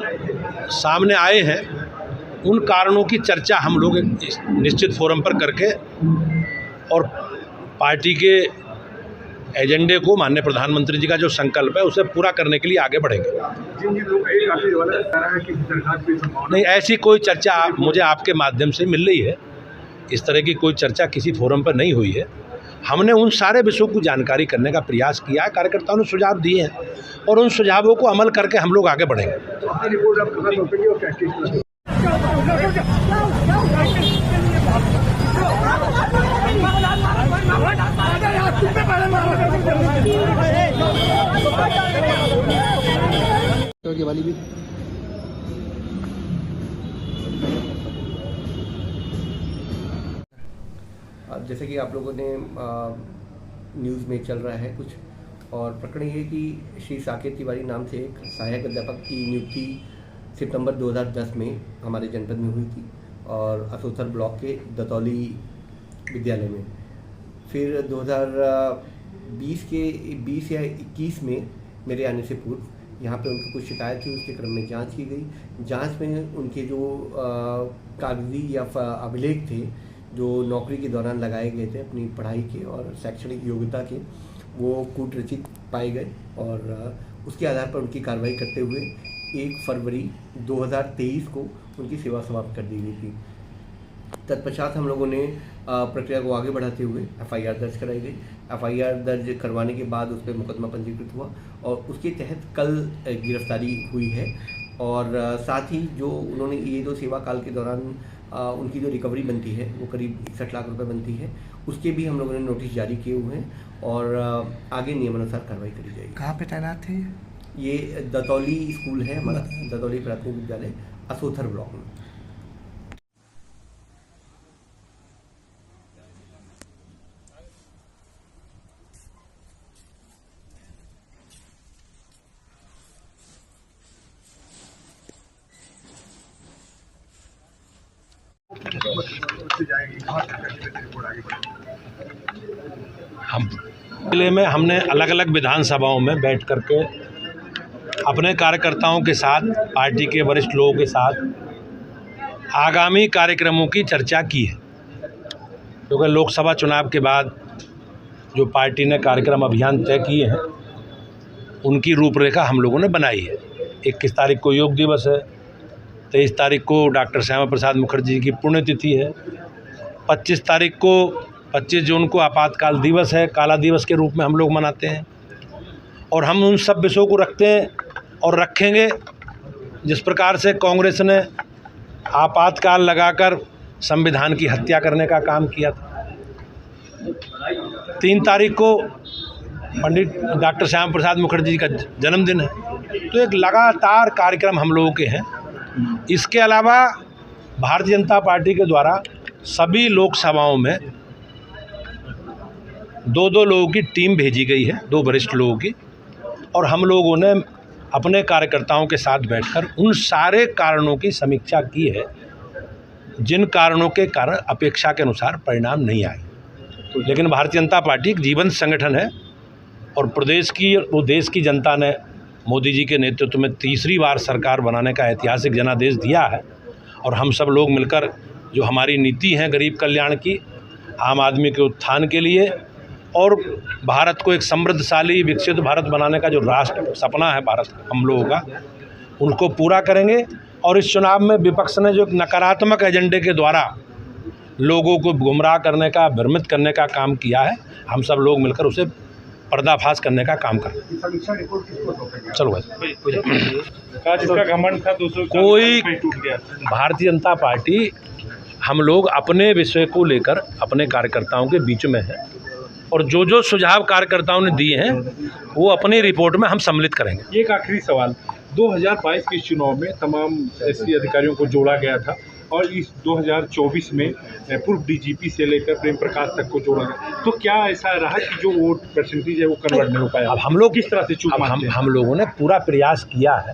सामने आए हैं उन कारणों की चर्चा हम लोग एक निश्चित फोरम पर करके और पार्टी के एजेंडे को माननीय प्रधानमंत्री जी का जो संकल्प है उसे पूरा करने के लिए आगे बढ़ेंगे। नहीं, ऐसी कोई चर्चा मुझे आपके माध्यम से मिल रही है, इस तरह की कोई चर्चा किसी फोरम पर नहीं हुई है। हमने उन सारे विषयों की जानकारी करने का प्रयास किया है, कार्यकर्ताओं ने सुझाव दिए हैं और उन सुझावों को अमल करके हम लोग आगे बढ़ेंगे। वाली भी जैसे कि आप लोगों ने न्यूज़ में चल रहा है कुछ, और प्रकरण ये कि श्री साकेत तिवारी नाम से एक सहायक अध्यापक की नियुक्ति सितंबर 2010 में हमारे जनपद में हुई थी और असोथर ब्लॉक के दतौली विद्यालय में। फिर 2020 या 21 में मेरे आने से पूर्व यहाँ पे उनको कुछ शिकायत थी, उसके क्रम में जांच की गई। जांच में उनके जो कागजी या अभिलेख थे जो नौकरी के दौरान लगाए गए थे अपनी पढ़ाई के और शैक्षणिक योग्यता के, वो कूटरचित पाए गए और उसके आधार पर उनकी कार्रवाई करते हुए 1 फरवरी 2023 को उनकी सेवा समाप्त कर दी गई थी। तत्पश्चात हम लोगों ने प्रक्रिया को आगे बढ़ाते हुए FIR दर्ज कराई गई। FIR दर्ज करवाने के बाद उस पर मुकदमा पंजीकृत हुआ और उसके तहत कल गिरफ्तारी हुई है। और साथ ही जो उन्होंने ये जो सेवा काल के दौरान उनकी जो रिकवरी बनती है वो करीब 61 लाख रुपए बनती है, उसके भी हम लोगों ने नोटिस जारी किए हुए हैं और आगे नियमानुसार कार्रवाई करी जाएगी। कहाँ पे तैनात थे ये दतौली स्कूल है हमारा, दतौली प्राथमिक विद्यालय असोथर ब्लॉक में। जिले में हमने अलग अलग विधानसभाओं में बैठ करके अपने कार्यकर्ताओं के साथ, पार्टी के वरिष्ठ लोगों के साथ आगामी कार्यक्रमों की चर्चा की है, क्योंकि लोकसभा चुनाव के बाद जो पार्टी ने कार्यक्रम अभियान तय किए हैं उनकी रूपरेखा हम लोगों ने बनाई है। 21 तारीख को योग दिवस है, 23 तारीख को डॉक्टर श्यामा प्रसाद मुखर्जी जी की पुण्यतिथि है, 25 जून को आपातकाल दिवस है, काला दिवस के रूप में हम लोग मनाते हैं और हम उन सब विषयों को रखते हैं और रखेंगे। जिस प्रकार से कांग्रेस ने आपातकाल लगाकर संविधान की हत्या करने का काम किया था, 3 तारीख को पंडित डॉक्टर श्यामा प्रसाद मुखर्जी जी का जन्मदिन है, तो एक लगातार कार्यक्रम हम लोगों के हैं। इसके अलावा भारतीय जनता पार्टी के द्वारा सभी लोकसभाओं में 2-2 लोगों की टीम भेजी गई है, 2 वरिष्ठ लोगों की, और हम लोगों ने अपने कार्यकर्ताओं के साथ बैठकर उन सारे कारणों की समीक्षा की है जिन कारणों के कारण अपेक्षा के अनुसार परिणाम नहीं आए। लेकिन भारतीय जनता पार्टी एक जीवंत संगठन है और प्रदेश की वो देश की जनता ने मोदी जी के नेतृत्व में तीसरी बार सरकार बनाने का ऐतिहासिक जनादेश दिया है और हम सब लोग मिलकर जो हमारी नीति है गरीब कल्याण की, आम आदमी के उत्थान के लिए और भारत को एक समृद्धशाली विकसित भारत बनाने का जो राष्ट्र सपना है भारत हम लोगों का, उनको पूरा करेंगे। और इस चुनाव में विपक्ष ने जो नकारात्मक एजेंडे के द्वारा लोगों को गुमराह करने का, भ्रमित करने का काम किया है, हम सब लोग मिलकर उसे पर्दाफाश करने का काम करें। चलो भाई, कोई भारतीय जनता पार्टी, हम लोग अपने विषय को लेकर अपने कार्यकर्ताओं के बीच में है और जो जो सुझाव कार्यकर्ताओं ने दिए हैं वो अपनी रिपोर्ट में हम सम्मिलित करेंगे। एक आखिरी सवाल, 2022 के चुनाव में तमाम एसपी अधिकारियों को जोड़ा गया था और इस 2024 में पूर्व डीजीपी से लेकर प्रेम प्रकाश तक को जोड़ा गया, तो क्या ऐसा रहा कि जो वोट परसेंटेज है वो कन्वर्ट नहीं हो पाया? अब हम लोग किस तरह से चूक मानते हैं? हम लोगों ने पूरा प्रयास किया है,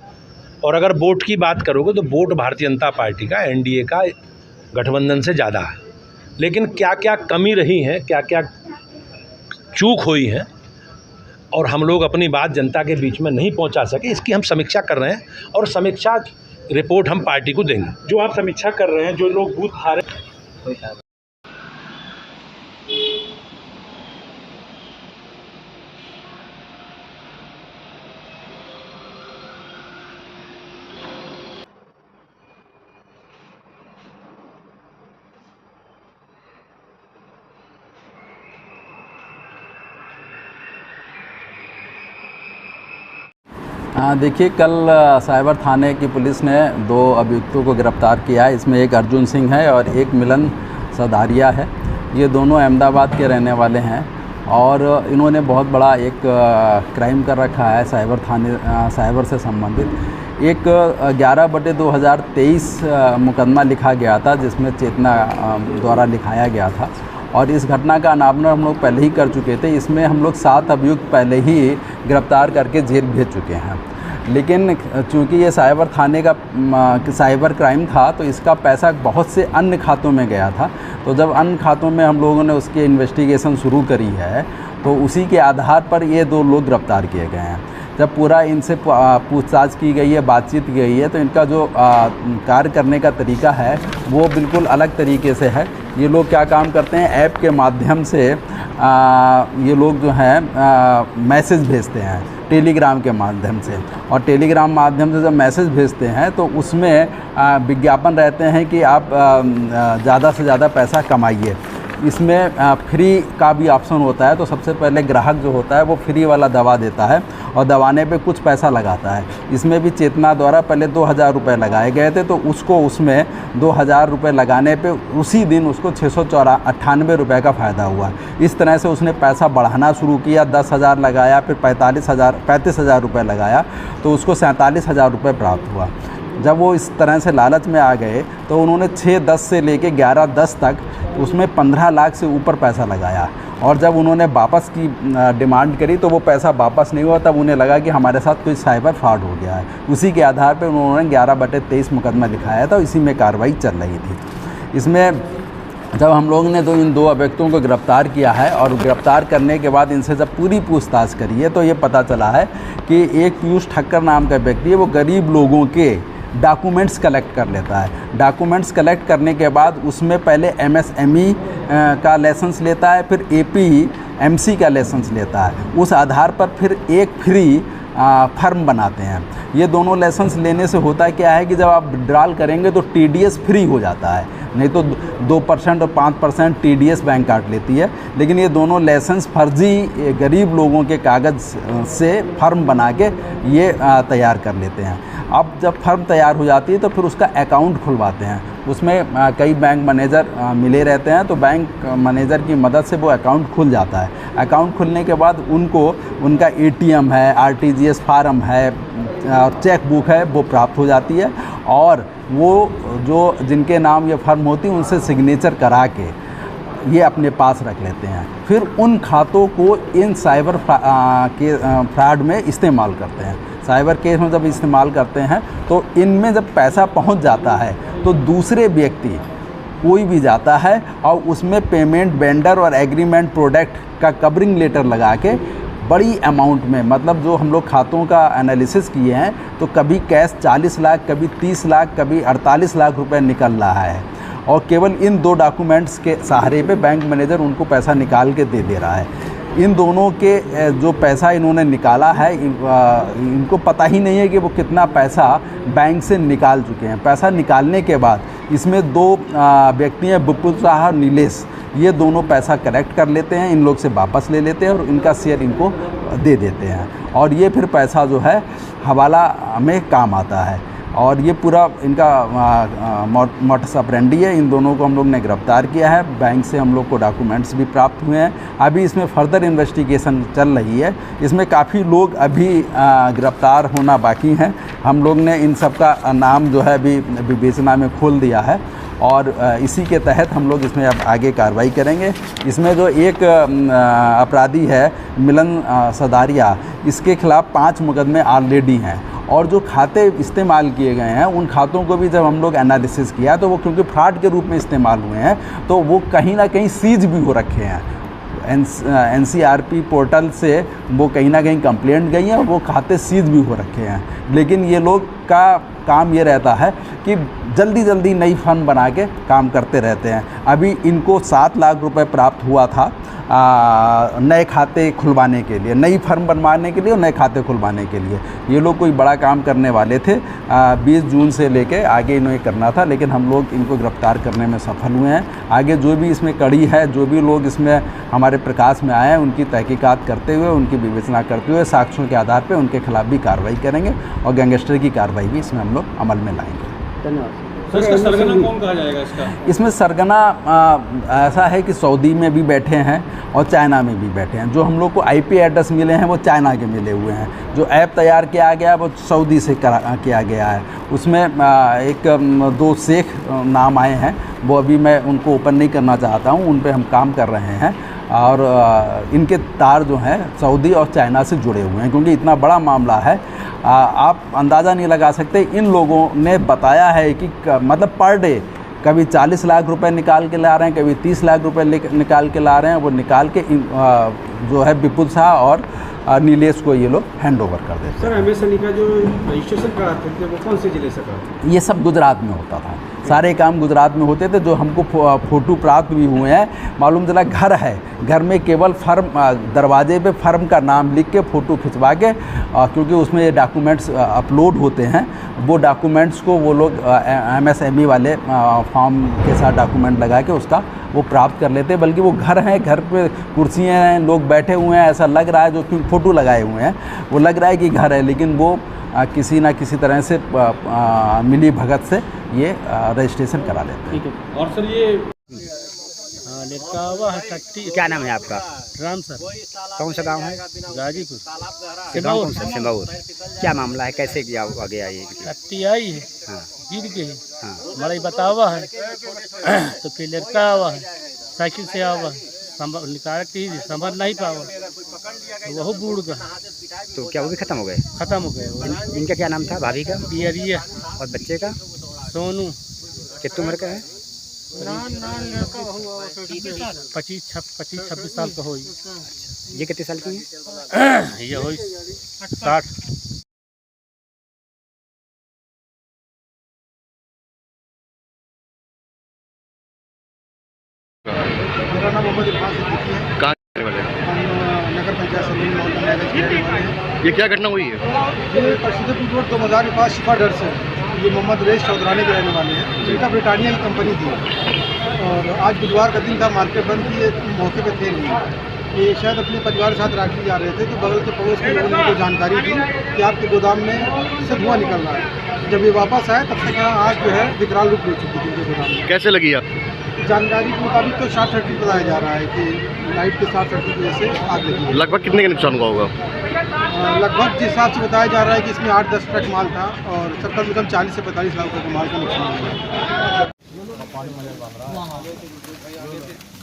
और अगर वोट की बात करोगे तो वोट भारतीय जनता पार्टी का, एनडीए का गठबंधन से ज़्यादा है, लेकिन क्या क्या कमी रही है, क्या क्या चूक हुई है और हम लोग अपनी बात जनता के बीच में नहीं पहुंचा सके, इसकी हम समीक्षा कर रहे हैं और समीक्षा रिपोर्ट हम पार्टी को देंगे। जो आप समीक्षा कर रहे हैं, जो लोग बूथ हारे, देखिए, कल साइबर थाने की पुलिस ने 2 अभियुक्तों को गिरफ्तार किया है। इसमें एक अर्जुन सिंह है और एक मिलन सदारिया है। ये दोनों अहमदाबाद के रहने वाले हैं और इन्होंने बहुत बड़ा एक क्राइम कर रखा है साइबर से संबंधित। एक 11/2023 मुकदमा लिखा गया था, जिसमें चेतना द्वारा लिखाया गया था और इस घटना का अनावरण हम लोग पहले ही कर चुके थे। इसमें हम लोग 7 अभियुक्त पहले ही गिरफ्तार करके जेल भेज चुके हैं, लेकिन चूंकि ये साइबर थाने का साइबर क्राइम था तो इसका पैसा बहुत से अन्य खातों में गया था। तो जब अन्य खातों में हम लोगों ने उसकी इन्वेस्टिगेशन शुरू करी है तो उसी के आधार पर ये 2 लोग गिरफ्तार किए गए हैं। जब पूरा इनसे पूछताछ की गई है, बातचीत की गई है, तो इनका जो कार्य करने का तरीका है वो बिल्कुल अलग तरीके से है। ये लोग क्या काम करते हैं, ऐप के माध्यम से ये लोग जो हैं मैसेज भेजते हैं टेलीग्राम के माध्यम से, और टेलीग्राम माध्यम से जब मैसेज भेजते हैं तो उसमें विज्ञापन रहते हैं कि आप ज़्यादा से ज़्यादा पैसा कमाइए। इसमें फ्री का भी ऑप्शन होता है, तो सबसे पहले ग्राहक जो होता है वो फ्री वाला दवा देता है और दवाने पे कुछ पैसा लगाता है। इसमें भी चेतना द्वारा पहले 2000 रुपये लगाए गए थे, तो उसको उसमें 2000 रुपये लगाने पे उसी दिन उसको 698 रुपये का फ़ायदा हुआ। इस तरह से उसने पैसा बढ़ाना शुरू किया, 10,000 लगाया, फिर 35,000 रुपये लगाया, तो उसको 47,000 रुपये प्राप्त हुआ। जब वो इस तरह से लालच में आ गए तो उन्होंने 6-10 से लेके 11-10 तक उसमें 15 लाख से ऊपर पैसा लगाया, और जब उन्होंने वापस की डिमांड करी तो वो पैसा वापस नहीं हुआ। तब उन्हें लगा कि हमारे साथ कोई साइबर फ्रॉड हो गया है। उसी के आधार पर उन्होंने 11/23 मुकदमा लिखाया था, इसी में कार्रवाई चल रही थी। इसमें जब हम लोग ने इन 2 अभियुक्तों को गिरफ्तार किया है और गिरफ्तार करने के बाद इनसे जब पूरी पूछताछ करी है तो ये पता चला है कि एक पीयूष ठक्कर नाम का व्यक्ति है, वो गरीब लोगों के डॉक्यूमेंट्स कलेक्ट कर लेता है। डॉक्यूमेंट्स कलेक्ट करने के बाद उसमें पहले MSME का लाइसेंस लेता है, फिर APMC का लाइसेंस लेता है। उस आधार पर फिर एक फ्री फर्म बनाते हैं। ये दोनों लाइसेंस लेने से होता क्या है कि जब आप विड्रॉल करेंगे तो TDS फ्री हो जाता है, नहीं तो 2% और 5% TDS बैंक काट लेती है। लेकिन ये दोनों लाइसेंस फर्जी गरीब लोगों के कागज़ से फर्म बना के ये तैयार कर लेते हैं। अब जब फर्म तैयार हो जाती है तो फिर उसका अकाउंट खुलवाते हैं। उसमें कई बैंक मैनेजर मिले रहते हैं, तो बैंक मैनेजर की मदद से वो अकाउंट खुल जाता है। अकाउंट खुलने के बाद उनको उनका ATM है, RTGS फार्म है और चेक बुक है, वो प्राप्त हो जाती है, और वो जो जिनके नाम ये फर्म होती है उनसे सिग्नेचर करा के ये अपने पास रख लेते हैं। फिर उन खातों को इन साइबर फ्रॉड में इस्तेमाल करते हैं। साइबर केस में जब इस्तेमाल करते हैं तो इनमें जब पैसा पहुंच जाता है तो दूसरे व्यक्ति कोई भी जाता है और उसमें पेमेंट वेंडर और एग्रीमेंट प्रोडक्ट का कवरिंग लेटर लगा के बड़ी अमाउंट में, मतलब जो हम लोग खातों का एनालिसिस किए हैं तो कभी कैश 40 लाख, कभी 30 लाख, कभी 48 लाख रुपए निकल रहा है, और केवल इन 2 डॉक्यूमेंट्स के सहारे पे बैंक मैनेजर उनको पैसा निकाल के दे रहा है। इन दोनों के जो पैसा इन्होंने निकाला है, इनको पता ही नहीं है कि वो कितना पैसा बैंक से निकाल चुके हैं। पैसा निकालने के बाद इसमें 2 व्यक्ति हैं, विपुल शाह और नीलेश, ये दोनों पैसा कलेक्ट कर लेते हैं, इन लोग से वापस ले लेते हैं और इनका शेयर इनको दे देते हैं, और ये फिर पैसा जो है हवाला में काम आता है। और ये पूरा इनका मोटस ऑपरेंडी है। इन दोनों को हम लोग ने गिरफ्तार किया है। बैंक से हम लोग को डॉक्यूमेंट्स भी प्राप्त हुए हैं। अभी इसमें फर्दर इन्वेस्टिगेशन चल रही है। इसमें काफ़ी लोग अभी गिरफ्तार होना बाकी हैं। हम लोग ने इन सब का नाम जो है अभी विवेचना में खोल दिया है और इसी के तहत हम लोग इसमें अब आगे कार्रवाई करेंगे। इसमें जो एक अपराधी है मिलन सदारिया, इसके खिलाफ़ 5 मुकदमे ऑलरेडी हैं और जो खाते इस्तेमाल किए गए हैं उन खातों को भी जब हम लोग एनालिसिस किया तो वो क्योंकि फ्रॉड के रूप में इस्तेमाल हुए हैं तो वो कहीं ना कहीं सीज भी हो रखे हैं। NCRP पोर्टल से वो कहीं ना कहीं कंप्लेंट गई हैं और वो खाते सीज भी हो रखे हैं। लेकिन ये लोग का काम ये रहता है कि जल्दी जल्दी नई फर्म बना के काम करते रहते हैं। अभी इनको 7 लाख रुपए प्राप्त हुआ था नए खाते खुलवाने के लिए, नई फर्म बनवाने के लिए और नए खाते खुलवाने के लिए। ये लोग कोई बड़ा काम करने वाले थे। 20 जून से लेके आगे इन्हें करना था, लेकिन हम लोग इनको गिरफ्तार करने में सफल हुए हैं। आगे जो भी इसमें कड़ी है, जो भी लोग इसमें हमारे प्रकाश में आए हैं, उनकी तहकीकात करते हुए, उनकी विवेचना करते हुए साक्ष्यों के आधार पर उनके खिलाफ भी कार्रवाई करेंगे और गैंगस्टर की कार्रवाई भी इसमें हम लोग अमल में लाएंगे। धन्यवाद। सर, इसका सरगना कौन कहा जाएगा इसका? इसमें सरगना ऐसा है कि सऊदी में भी बैठे हैं और चाइना में भी बैठे हैं। जो हम लोग को IP एड्रेस मिले हैं वो चाइना के मिले हुए हैं। जो ऐप तैयार किया गया वो सऊदी से किया गया है। उसमें एक 2 शेख नाम आए हैं, वो अभी मैं उनको ओपन नहीं करना चाहता हूँ, उन पर हम काम कर रहे हैं और इनके तार जो हैं सऊदी और चाइना से जुड़े हुए हैं। क्योंकि इतना बड़ा मामला है, आप अंदाज़ा नहीं लगा सकते। इन लोगों ने बताया है कि मतलब पर डे कभी 40 लाख रुपए निकाल के ला रहे हैं, कभी 30 लाख रुपए निकाल के ला रहे हैं। वो निकाल के जो है विपुल शाह और नीलेश को ये लोग हैंड ओवर कर देते हैं। सर, MSNE का जो रजिस्ट्रेशन कराते थे वो कौन से जिले से कराते? ये सब गुजरात में होता था। सारे काम गुजरात में होते थे। जो हमको फ़ोटो प्राप्त भी हुए हैं, मालूम चला घर है, घर में केवल फर्म दरवाजे पे फर्म का नाम लिख के फ़ोटो खिंचवा के, क्योंकि उसमें ये डॉक्यूमेंट्स अपलोड होते हैं, वो डॉक्यूमेंट्स को वो लोग MSME वाले फॉर्म के साथ डॉक्यूमेंट लगा के उसका वो प्राप्त कर लेते हैं। बल्कि वो घर हैं, घर पे कुर्सियाँ हैं, लोग बैठे हुए हैं, ऐसा लग रहा है, जो फ़ोटो लगाए हुए हैं वो लग रहा है कि घर है, लेकिन वो किसी ना किसी तरह से मिली भगत से ये रजिस्ट्रेशन करा लेते हैं। ठीक है। और सर ये लड़का हुआ है टट्टी। क्या नाम है आपका? राम सर। कौन सा गांव है? गाजीपुर। गांव कौन सा? सिंबाउर। क्या मामला है, कैसे किया आगे आई? टट्टी आई है, हाँ, गिर गई, हाँ, बड़ा बता हुआ है। तो फिर लड़का हुआ है, साइकिल से आवा निकाल के समझ नहीं पावा, तो वह बूढ़ गया। तो क्या वो भी खत्म हो गए? खत्म हो गए। इनका क्या नाम था? भाभी का? पियरिया। और बच्चे का? सोनू। कितनी उम्र का है? 25-26 साल का हो। ये कितने साल की है? ये हो 60। मेरा नाम मोहम्मद इरफान सिद्दीकी है। कहाँ रहने वाले हैं? हम नगर पंचायत सलून मोहल्ला नगर के रहने वाले हैं। ये क्या घटना हुई है? ये प्रसिद्धपुर रोड 2 मज़ार के पास शिफाडर से ये मोहम्मद रेश चौधरानी के रहने वाले हैं, जिनका ब्रिटानिया की कंपनी थी। और आज बुधवार का दिन था, मार्केट बंद थी, ये मौके पर थे नहीं। ये शायद अपने परिवार के साथ राखी जा रहे थे, तो बगल के पड़ोस के लोगों को जानकारी दी कि आपके गोदाम में से धुआं निकल रहा है। जब ये वापस आए तब तक यहाँ आग जो है विकराल रूप ले चुकी थी इनके गोदाम में। कैसे लगी आपको? जानकारी के मुताबिक तो शॉर्ट सर्किट बताया जा रहा है कि लाइट के शॉर्ट सर्किट की वजह से आग लगी है। लगभग कितने का नुकसान हुआ होगा? लगभग जिस हिसाब से बताया जा रहा है कि इसमें 8-10 ट्रक माल था और कम से कम 40 से 45 लाख रुपये का माल का नुकसान हुआ।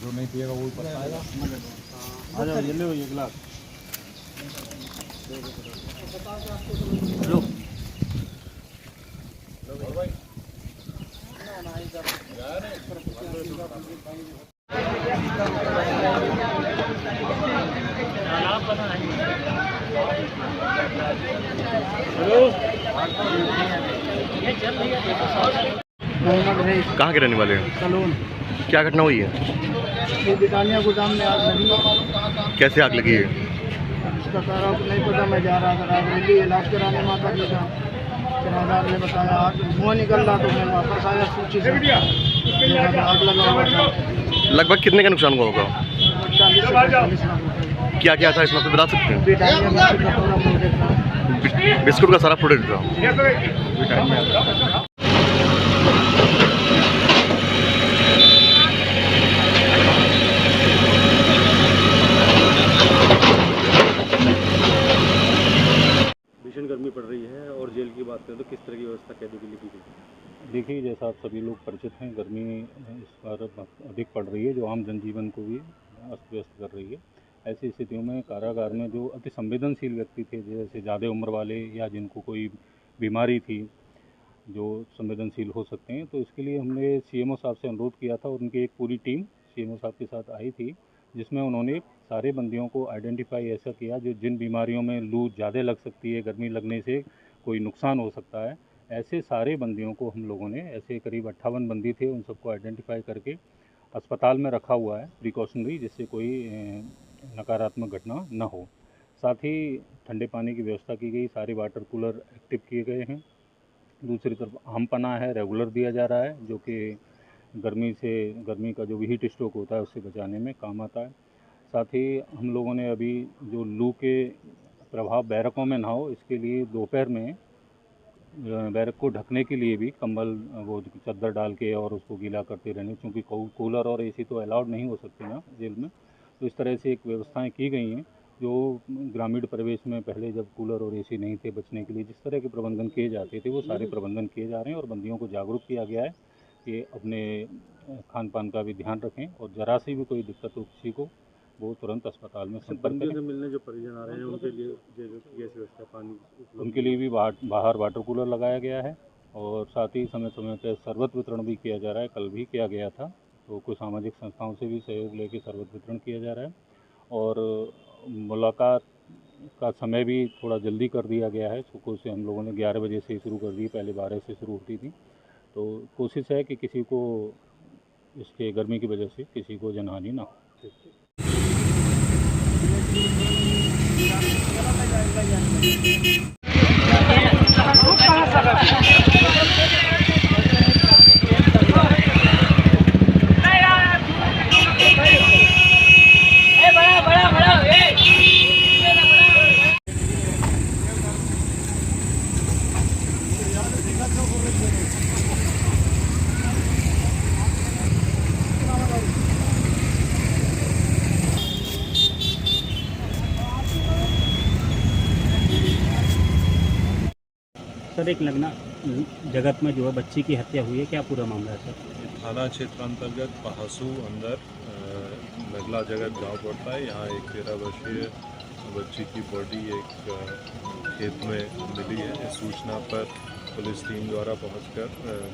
जो नहीं पिएगा वो पछताएगा। आ जाओ, ये लो ये गिलास। लो भाई कहाँ के रहने वाले हैं? सलून। क्या घटना हुई है? ये ब्रिटानिया गोदाम में आग लगी। कैसे आग लगी है? इसका कारण तो नहीं पता। मैं जा रहा था रायबरेली इलाज कराने माता जी का, किराएदार ने बताया आग धुआं निकल रहा, तो मैं वापस आया सूची से, आग लगा हुआ था। लगभग कितने का नुकसान हुआ होगा? 40 से 45 लाख रुपये। क्या क्या था इसमें, आप बता सकते हैं? ब्रिटानिया में कपड़ा प्रोडक्ट था। बिस्कुट का सारा प्रोडक्ट रहा हूँ। भीषण गर्मी पड़ रही है और जेल की बात करें तो किस तरह की व्यवस्था कैदी के लिए की गई? देखिए, जैसा आप सभी लोग परिचित हैं, गर्मी इस बार अधिक पड़ रही है जो आम जनजीवन को भी अस्त व्यस्त कर रही है। ऐसी स्थितियों में कारागार में जो अति संवेदनशील व्यक्ति थे, जैसे ज़्यादा उम्र वाले या जिनको कोई बीमारी थी जो संवेदनशील हो सकते हैं, तो इसके लिए हमने सीएमओ साहब से अनुरोध किया था और उनकी एक पूरी टीम सीएमओ साहब के साथ आई थी, जिसमें उन्होंने सारे बंदियों को आइडेंटिफाई ऐसा किया जो जिन बीमारियों में लू ज़्यादा लग सकती है, गर्मी लगने से कोई नुकसान हो सकता है, ऐसे सारे बंदियों को हम लोगों ने, ऐसे करीब 58 बंदी थे, उन सबको आइडेंटिफाई करके अस्पताल में रखा हुआ है प्रिकॉशनरी, जिससे कोई नकारात्मक घटना न हो। साथ ही ठंडे पानी की व्यवस्था की गई, सारे वाटर कूलर एक्टिव किए गए हैं। दूसरी तरफ आम पन्ना है, रेगुलर दिया जा रहा है, जो कि गर्मी का जो भी हीट स्ट्रोक होता है उससे बचाने में काम आता है। साथ ही हम लोगों ने अभी जो लू के प्रभाव बैरकों में ना हो, इसके लिए दोपहर में बैरक को ढकने के लिए भी कंबल वो चद्दर डाल के और उसको गीला करते रहने, क्योंकि कूलर और एसी तो अलाउड नहीं हो सकते ना जेल में, तो इस तरह से एक व्यवस्थाएं की गई हैं जो ग्रामीण परिवेश में पहले जब कूलर और एसी नहीं थे, बचने के लिए जिस तरह के प्रबंधन किए जाते थे वो सारे प्रबंधन किए जा रहे हैं और बंदियों को जागरूक किया गया है कि अपने खान पान का भी ध्यान रखें और ज़रा सी भी कोई दिक्कत हो किसी को वो तुरंत अस्पताल में संपर्क करें। मिलने जो परिजन आ रहे हैं उनके लिए गैस व्यवस्था, पानी, उनके लिए भी बाहर वाटर कूलर लगाया गया है और साथ ही समय समय पर शरबत वितरण भी किया जा रहा है। कल भी किया गया था, तो कुछ सामाजिक संस्थाओं से भी सहयोग लेकर शरबत वितरण किया जा रहा है और मुलाकात का समय भी थोड़ा जल्दी कर दिया गया है। सुबह से हम लोगों ने 11 बजे से शुरू कर दी, पहले 12 से शुरू होती थी, तो कोशिश है कि किसी को इसके गर्मी की वजह से किसी को जनहानि ना हो। सर, एक लगना जगत में जो है बच्ची की हत्या हुई है, क्या पूरा मामला है सर? थाना क्षेत्र अंतर्गत पहासू अंदर नगला जगत गांव पड़ता है। यहाँ एक 13 वर्षीय बच्ची की बॉडी एक खेत में मिली है। इस सूचना पर पुलिस टीम द्वारा पहुंचकर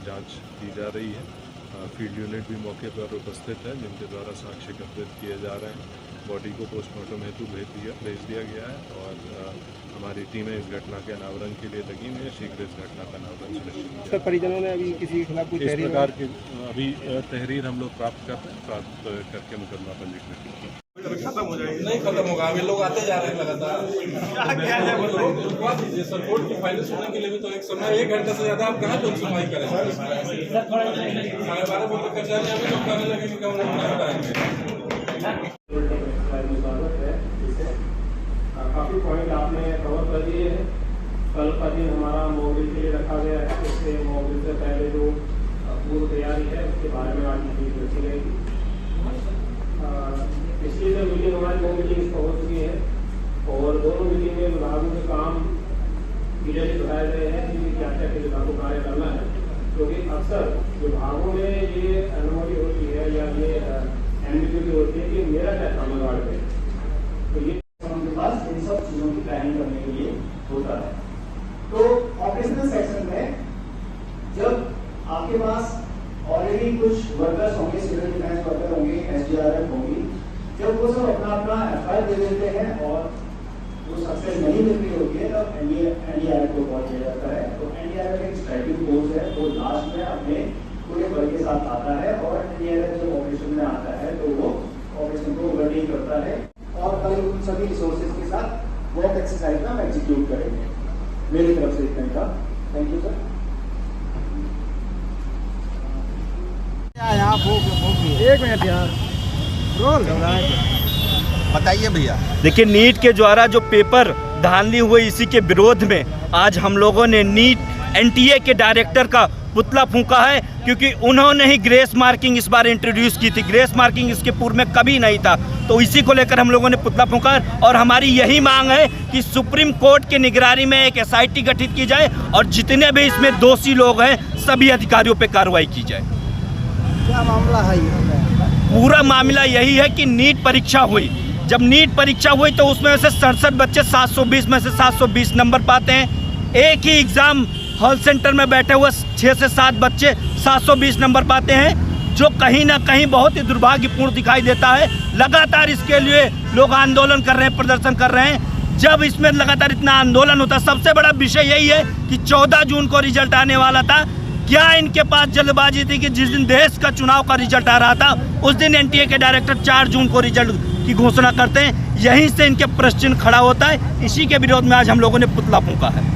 जांच की जा रही है। फील्ड यूनिट भी मौके पर उपस्थित है, जिनके द्वारा साक्ष्य एकत्रित किए जा रहे हैं। बॉडी को पोस्टमार्टम हेतु भेज दिया गया है और हमारी टीमें इस घटना के अनावरण के लिए लगी हुई है। शीघ्र इस घटना का अनावरण सुनिश्चित। सर, परिजनों ने अभी किसी के खिलाफ कोई इस प्रकार की अभी तहरीर हम लोग प्राप्त कर रहे हैं, प्राप्त करके मुकदमा पंजीकृत खत्म हो जाएगी। नहीं खत्म होगा, अभी लोग आते जा रहे हैं लगातार। सर, कोर्ट की फाइलें सुनने के लिए भी तो एक समय 1 घंटे से ज़्यादा आप कहाँ लोग सुनवाई करें? 12:30 बजे तक कचहरी में लोग कहने लगे कि हम लोग बताएंगे। काफ़ी पॉइंट आपने कवर कर दिए हैं। कल का दिन हमारा मॉकड्रिल के लिए रखा गया है, इससे मॉकड्रिल से पहले जो पूर्व तैयारी है उसके बारे में आज मीटिंग रखी गई। पिछली जो मीटिंग हमारी 2 मीटिंग हो चुकी है और दोनों मीटिंग में विभागों के काम क्लियरली बताए गए हैं कि क्या क्या विभागों को कार्य करना है, क्योंकि अक्सर विभागों में ये अनुमति होती है या ये एम्बिग्यूटी होती है कि मेरा क्या काम गार्ड में, तो ये उनके पास इन सब चीजों की प्लानिंग करने के लिए होता है। तो ऑपरेशनल सेक्शन में जब आपके पास ऑलरेडी कुछ वर्कर्स होंगे, सिविल डिफेंस वर्कर होंगे, SDRF होंगी, जब वो सब अपना अपना FIR दे देते हैं और वो सक्सेस नहीं मिल रही होती है तब NDRF को कॉल किया जाता है। तो NDRF एक स्ट्राइकिंग फोर्स है, वो लास्ट में अपने पूरे बल के साथ आता है और NDRF जब ऑपरेशन में आता है तो वो ऑपरेशन को ओवरटेक करता है और कल उन सभी रिसोर्सेज के साथ वॉक एक्सरसाइज हम एग्जीक्यूट करेंगे। मेरी तरफ से इतना था। Thank you sir. एक मिनट यार, रोल बताइए भैया। देखिए, नीट के द्वारा जो पेपर धांधली हुई, इसी के विरोध में आज हम लोगों ने नीट एनटीए के डायरेक्टर का पुतला फूंका है, क्योंकि उन्होंने ही ग्रेस मार्किंग इस बार इंट्रोड्यूस की थी। ग्रेस मार्किंग इसके पूर्व में कभी नहीं था, तो इसी को लेकर हम लोगों ने पुतला फूंका और हमारी यही मांग है कि सुप्रीम कोर्ट की निगरानी में एक एसआईटी गठित की जाए और जितने भी इसमें दोषी लोग हैं सभी अधिकारियों पर कार्रवाई की जाए। क्या मामला है ये? पूरा मामला यही है कि नीट परीक्षा हुई, जब नीट परीक्षा हुई तो उसमें से 67 बच्चे 720 में से 720 नंबर पाते हैं। एक ही एग्ज़ाम हॉल सेंटर में बैठे हुए 6 से 7 बच्चे 720 नंबर पाते हैं, जो कहीं ना कहीं बहुत ही दुर्भाग्यपूर्ण दिखाई देता है। लगातार इसके लिए लोग आंदोलन कर रहे हैं, प्रदर्शन कर रहे हैं। जब इसमें लगातार इतना आंदोलन होता, सबसे बड़ा विषय यही है कि 14 जून को रिजल्ट आने वाला था। क्या इनके पास जल्दबाजी थी कि जिस दिन देश का चुनाव का रिजल्ट आ रहा था उस दिन एनटीए के डायरेक्टर 4 जून को रिजल्ट की घोषणा करते हैं? यहीं से इनके प्रश्न चिन्ह खड़ा होता है। इसी के विरोध में आज हम लोगों ने पुतला फूंका है।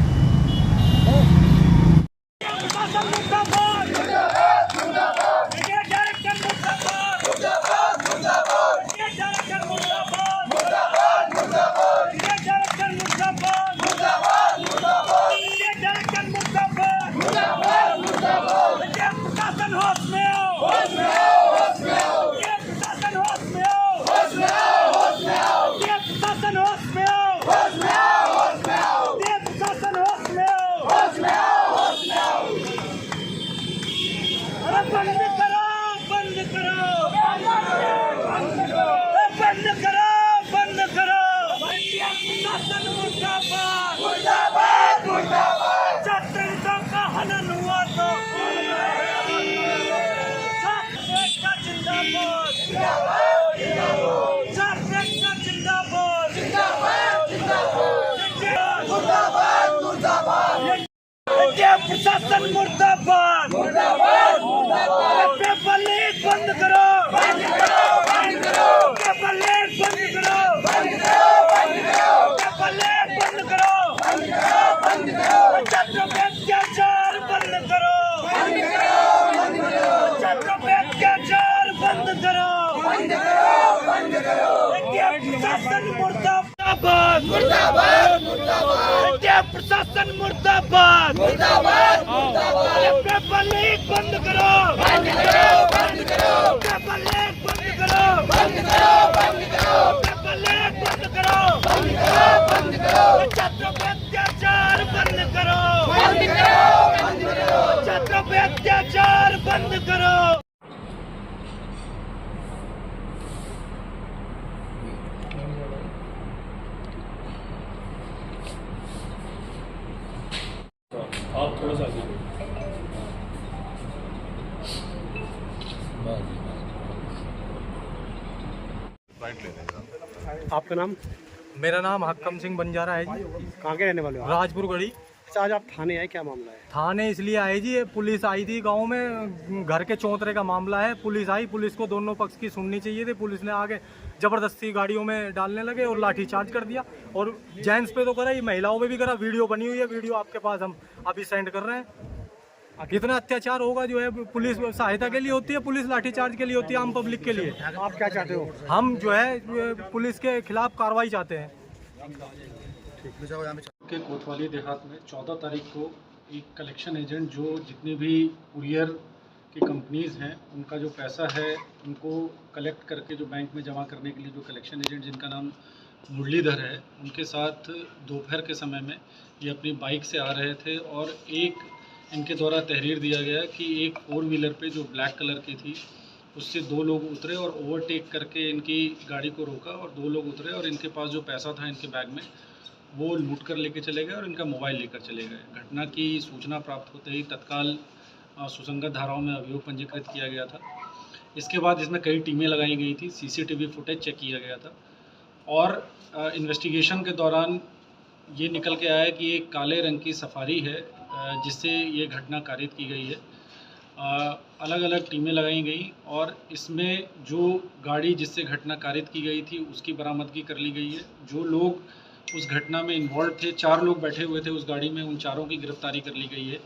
प्रशासन मुर्दाबाद, पेपर लीक बंद करो, पेपर लीक बंद करो, पेपर लीक बंद करो, छात्रों पे अत्याचार बंद करो, छात्रों पे अत्याचार बंद करो, प्रशासन मुर्दाबाद, प्रशासन मुर्दाबाद, पेपर लीक बंद करो, पेपर लीक बंद करो, पेपर लीक बंद करो, छात्रों पे अत्याचार बंद करो, छात्रों पे अत्याचार बंद करो। आप थोड़ा सा आपका नाम? मेरा नाम हक्कम सिंह बंजारा है जी। कहाँ के रहने वाले हो? राजपुर गढ़ी। अच्छा, आज आप थाने आए, क्या मामला है? थाने इसलिए आए जी, ये पुलिस आई थी गांव में, घर के चौंतरे का मामला है। पुलिस आई, पुलिस को दोनों पक्ष की सुननी चाहिए थी। पुलिस ने आगे ज़बरदस्ती गाड़ियों में डालने लगे और लाठी चार्ज कर दिया। और जेंट्स पे तो करा ही, महिलाओं पे भी करा। वीडियो बनी हुई है, वीडियो आपके पास हम अभी सेंड कर रहे हैं। कितना अत्याचार होगा जो है, पुलिस सहायता के लिए होती है, पुलिस लाठीचार्ज के लिए होती है, आम पब्लिक के लिए। आप क्या चाहते हो? हम जो है पुलिस के खिलाफ कार्रवाई चाहते हैं। के कोतवाली देहात में 14 तारीख को एक कलेक्शन एजेंट जो जितनी भी कुरियर की कंपनीज़ हैं उनका जो पैसा है उनको कलेक्ट करके जो बैंक में जमा करने के लिए जो कलेक्शन एजेंट जिनका नाम मुरलीधर है, उनके साथ दोपहर के समय में ये अपनी बाइक से आ रहे थे और एक इनके द्वारा तहरीर दिया गया कि एक 4 व्हीलर पे जो ब्लैक कलर की थी उससे 2 लोग उतरे और ओवरटेक करके इनकी गाड़ी को रोका और 2 लोग उतरे और इनके पास जो पैसा था इनके बैग में वो लूट कर लेके चले गए और इनका मोबाइल लेकर चले गए। घटना की सूचना प्राप्त होते ही तत्काल सुसंगत धाराओं में अभियोग पंजीकृत किया गया था। इसके बाद इसमें कई टीमें लगाई गई थी, सीसीटीवी फुटेज चेक किया गया था और इन्वेस्टिगेशन के दौरान ये निकल के आया कि एक काले रंग की सफारी है जिससे ये घटना कारित की गई है। अलग अलग टीमें लगाई गई और इसमें जो गाड़ी जिससे घटना कारित की गई थी उसकी बरामदगी कर ली गई है। जो लोग उस घटना में इन्वॉल्व थे, 4 लोग बैठे हुए थे उस गाड़ी में, उन चारों की गिरफ्तारी कर ली गई है।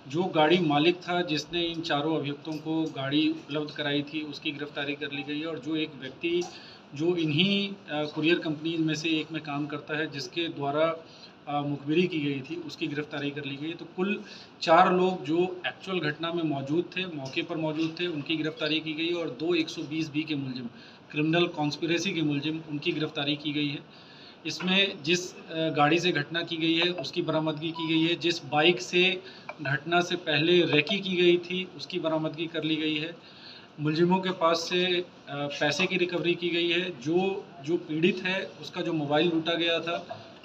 जो गाड़ी मालिक था जिसने इन चारों अभियुक्तों को गाड़ी उपलब्ध कराई थी उसकी गिरफ्तारी कर ली गई है और जो एक व्यक्ति जो इन्हीं कुरियर कंपनी में से एक में काम करता है, जिसके द्वारा मुखबिरी की गई थी, उसकी गिरफ्तारी कर ली गई। तो कुल 4 लोग जो एक्चुअल घटना में मौजूद थे, मौके पर मौजूद थे, उनकी गिरफ्तारी की गई और 2 120B के मुलजिम, क्रिमिनल कॉन्स्पिरेसी के मुलजिम, उनकी गिरफ्तारी की गई है। इसमें जिस गाड़ी से घटना की गई है उसकी बरामदगी की गई है, जिस बाइक से घटना से पहले रेकी की गई थी उसकी बरामदगी कर ली गई है। मुलजिमों के पास से पैसे की रिकवरी की गई है। जो पीड़ित है उसका जो मोबाइल लूटा गया था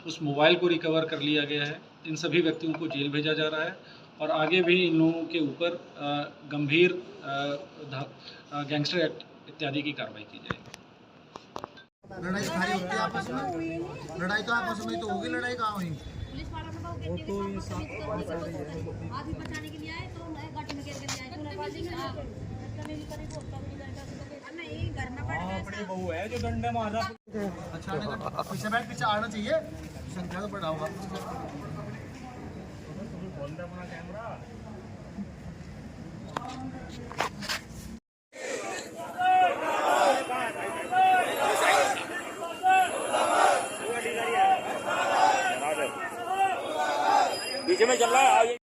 उस मोबाइल को रिकवर कर लिया गया है। इन सभी व्यक्तियों को जेल भेजा जा रहा है और आगे भी इन लोगों के ऊपर गंभीर गैंगस्टर एक्ट इत्यादि की कार्रवाई की जाएगी। लड़ाई भारी होती है आपस में, लड़ाई तो आपस में तो होगी, लड़ाई कहाँ हुई? वो तो ये आदमी बचाने के लिए आए तो गाड़ी में घेर के आए अपनी बहू है जो डंडे मार रहा। अच्छा पीछे बैठ, पीछे आना चाहिए, संख्या तो बड़ा होगा। पीछे में चल रहा है आगे।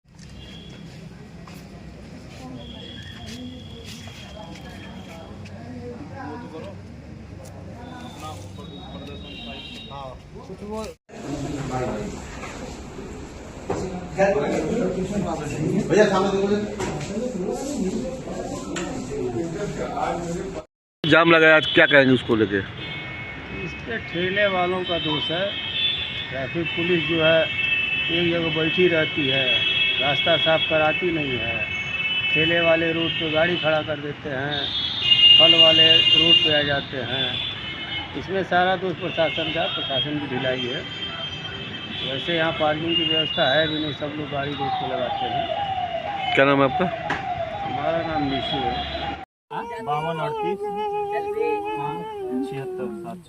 भैया सामने देखो, जाम लगाया, क्या कहेंगे उसको लेके? इस पे ठेले वालों का दोष है। ट्रैफिक पुलिस जो है एक जगह बैठी रहती है, रास्ता साफ कराती नहीं है। ठेले वाले रोड पे गाड़ी खड़ा कर देते हैं, फल वाले रोड पे आ जाते हैं। इसमें सारा दोष प्रशासन का, प्रशासन की ढिलाई है। वैसे यहाँ पार्किंग की व्यवस्था है भी नहीं, सब लोग गाड़ी रोड पे लगाते हैं। क्या नाम है आपका? हमारा नाम निशु है। 52 38 76 7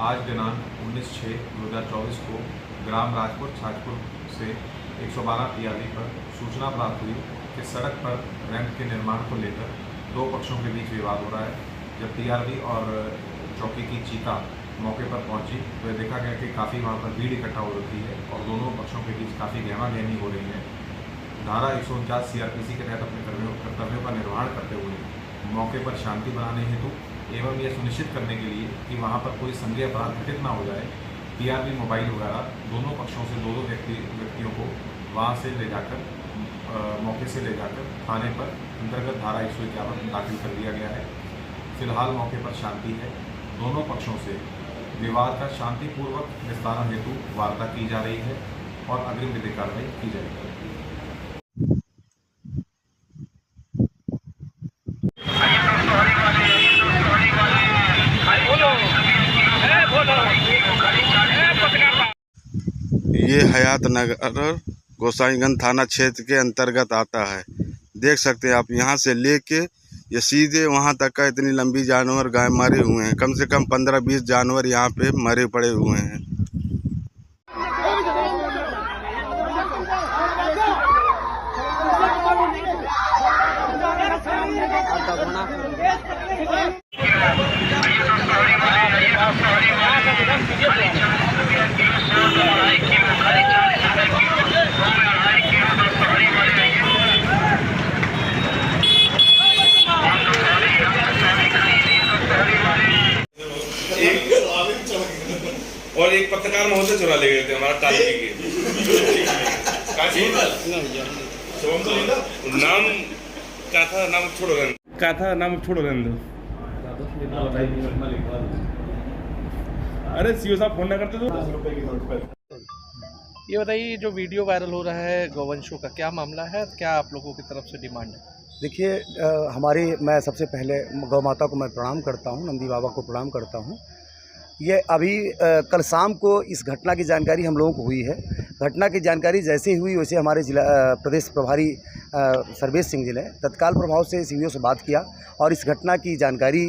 आज दिनांक 19/6/2024 को ग्राम राजपुर छाजपुर से 112 PRV पर सूचना प्राप्त हुई कि सड़क पर रैंप के निर्माण को लेकर 2 पक्षों के बीच विवाद हो रहा है। जब PRV और चौकी की चीता मौके पर पहुंची तो देखा गया कि काफ़ी वहां पर भीड़ इकट्ठा हो रही है और दोनों पक्षों के बीच काफ़ी गहमागहमी हो रही है। धारा 149 CRPC के तहत अपने कर्तव्यों का निर्वहन करते हुए मौके पर शांति बनाने हेतु एवं यह सुनिश्चित करने के लिए कि वहां पर कोई संज्ञेय अपराध घटित ना हो जाए, PRV मोबाइल वगैरह दोनों पक्षों से 2-2 व्यक्तियों को वहां से ले जाकर मौके से ले जाकर थाने पर अंतर्गत धारा 151 दाखिल कर दिया गया है। फिलहाल मौके पर शांति है। दोनों पक्षों से विवाद का शांतिपूर्वक निस्तारण हेतु वार्ता की जा रही है और अग्रिम विधिक कार्रवाई की जाएगी। ये हयात नगर गोसाईगंज थाना क्षेत्र के अंतर्गत आता है। देख सकते हैं आप, यहाँ से लेके ये सीधे वहाँ तक का इतनी लंबी जानवर गाय मरे हुए हैं। कम से कम 15-20 जानवर यहाँ पे मरे पड़े हुए हैं। और एक पत्रकार महोदय चुरा ले गए थे हमारा तारीखी के नाम क्या था, नाम छोड़ो क्या था, नाम छोड़ो रहने दो। अरे सीओ साहब फोन ना करते तो। ये बताइए, जो वीडियो वायरल हो रहा है गौवंशों का, क्या मामला है? क्या आप लोगों की तरफ से डिमांड है? देखिए, मैं सबसे पहले गौ माता को मैं प्रणाम करता हूँ, नंदी बाबा को प्रणाम करता हूँ। ये अभी कल शाम को इस घटना की जानकारी हम लोगों को हुई है। घटना की जानकारी जैसे ही हुई वैसे हमारे जिला प्रदेश प्रभारी सर्वेश सिंह जी ने तत्काल प्रभाव से CVO से बात किया और इस घटना की जानकारी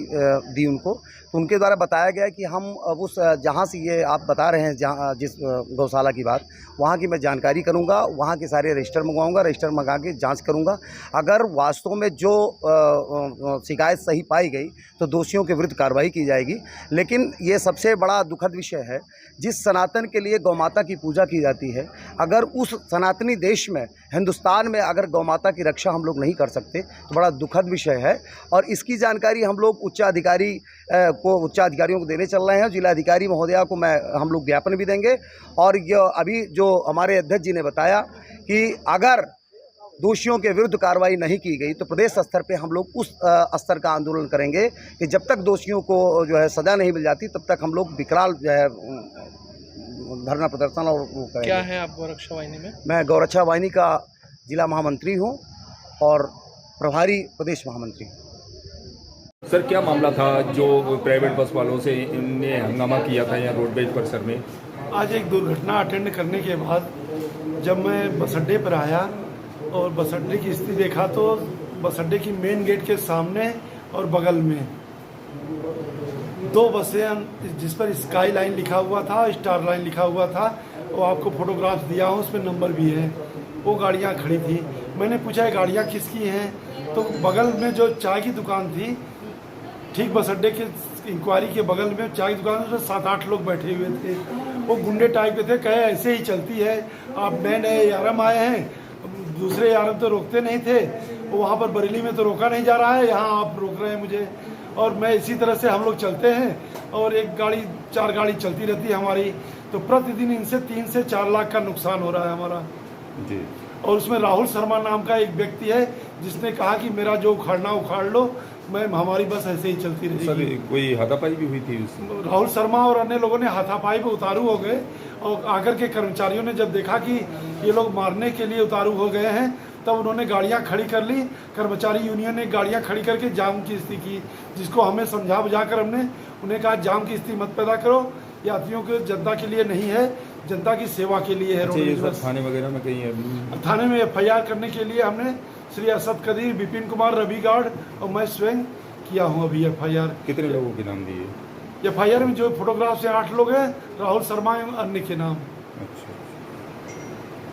दी उनको तो उनके द्वारा बताया गया कि हम उस जहाँ से ये आप बता रहे हैं जहाँ जिस गौशाला की बात, वहाँ की मैं जानकारी करूँगा, वहाँ के सारे रजिस्टर मंगवाऊँगा, रजिस्टर मंगा के जाँच करूँगा। अगर वास्तव में जो शिकायत सही पाई गई तो दोषियों के विरुद्ध कार्रवाई की जाएगी। लेकिन ये सबसे बड़ा दुखद विषय है, जिस सनातन के लिए गौ माता की पूजा की जाती है, अगर उस सनातनी देश में, हिंदुस्तान में अगर गौ माता की रक्षा हम लोग नहीं कर सकते तो बड़ा दुखद विषय है। और इसकी जानकारी हम लोग उच्चाधिकारियों को देने चल रहे हैं। जिलाधिकारी महोदया को हम लोग ज्ञापन भी देंगे। और ये अभी जो हमारे अध्यक्ष जी ने बताया कि अगर दोषियों के विरुद्ध कार्रवाई नहीं की गई तो प्रदेश स्तर पे हम लोग उस स्तर का आंदोलन करेंगे कि जब तक दोषियों को जो है सज़ा नहीं मिल जाती तब तक हम लोग विकराल जो है धरना प्रदर्शन और वो करेंगे। क्या है आप गौरक्षा वाहिनी में? मैं गौरक्षा वाहिनी का जिला महामंत्री हूँ और प्रभारी प्रदेश महामंत्री। सर, क्या मामला था जो प्राइवेट बस वालों से इनने हंगामा किया था यहाँ रोडवेज परिसर में? आज एक दुर्घटना अटेंड करने के बाद जब मैं बस अड्डे पर आया और बस अड्डे की स्थिति देखा तो बस अड्डे की मेन गेट के सामने और बगल में 2 बसें जिस पर स्काई लाइन लिखा हुआ था, स्टार लाइन लिखा हुआ था, वो आपको फोटोग्राफ दिया हूँ, उसमें नंबर भी है, वो गाड़ियाँ खड़ी थी। मैंने पूछा ये गाड़ियाँ किसकी हैं, तो बगल में जो चाय की दुकान थी, ठीक बस अड्डे के इंक्वायरी के बगल में चाय की दुकान में 7-8 लोग बैठे हुए थे। वो गुंडे टाइप के थे, कहे ऐसे ही चलती है, आप नए यारम आए हैं, दूसरे यारम तो रोकते नहीं थे, वहाँ पर बरेली में तो रोका नहीं जा रहा है, यहाँ आप रोक रहे हैं मुझे। और मैं इसी तरह से हम लोग चलते हैं और 4 गाड़ी चलती रहती है हमारी, तो प्रतिदिन इनसे 3 से 4 लाख का नुकसान हो रहा है हमारा जी। और उसमें राहुल शर्मा नाम का एक व्यक्ति है जिसने कहा कि मेरा जो उखाड़ना उखाड़ लो, मैं हमारी बस ऐसे ही चलती रहेगी। सर, कोई हाथापाई भी हुई थी उसमें? राहुल शर्मा और अन्य लोगों ने हाथापाई पे उतारू हो गए और आकर के कर्मचारियों ने जब देखा कि ये लोग मारने के लिए उतारू हो गए हैं तब उन्होंने गाड़ियां खड़ी कर ली। कर्मचारी यूनियन ने गाड़ियां खड़ी करके जाम की स्थिति की, जिसको हमें समझा बुझा कर हमने उन्हें कहा जाम की स्थिति मत पैदा करो, यात्रियों के जनता के लिए नहीं है, जनता की सेवा के लिए है। थाने वगैरह में कहीं है? थाने में FIR करने के लिए हमने श्री असद कदीर, विपिन कुमार, रवि गार्ड और मैं स्वयं किया हूँ अभी FIR। कितने लोगों के नाम दिए? FIR में जो फोटोग्राफ से 8 लोग हैं, राहुल शर्मा एवं अन्य के नाम। अच्छा,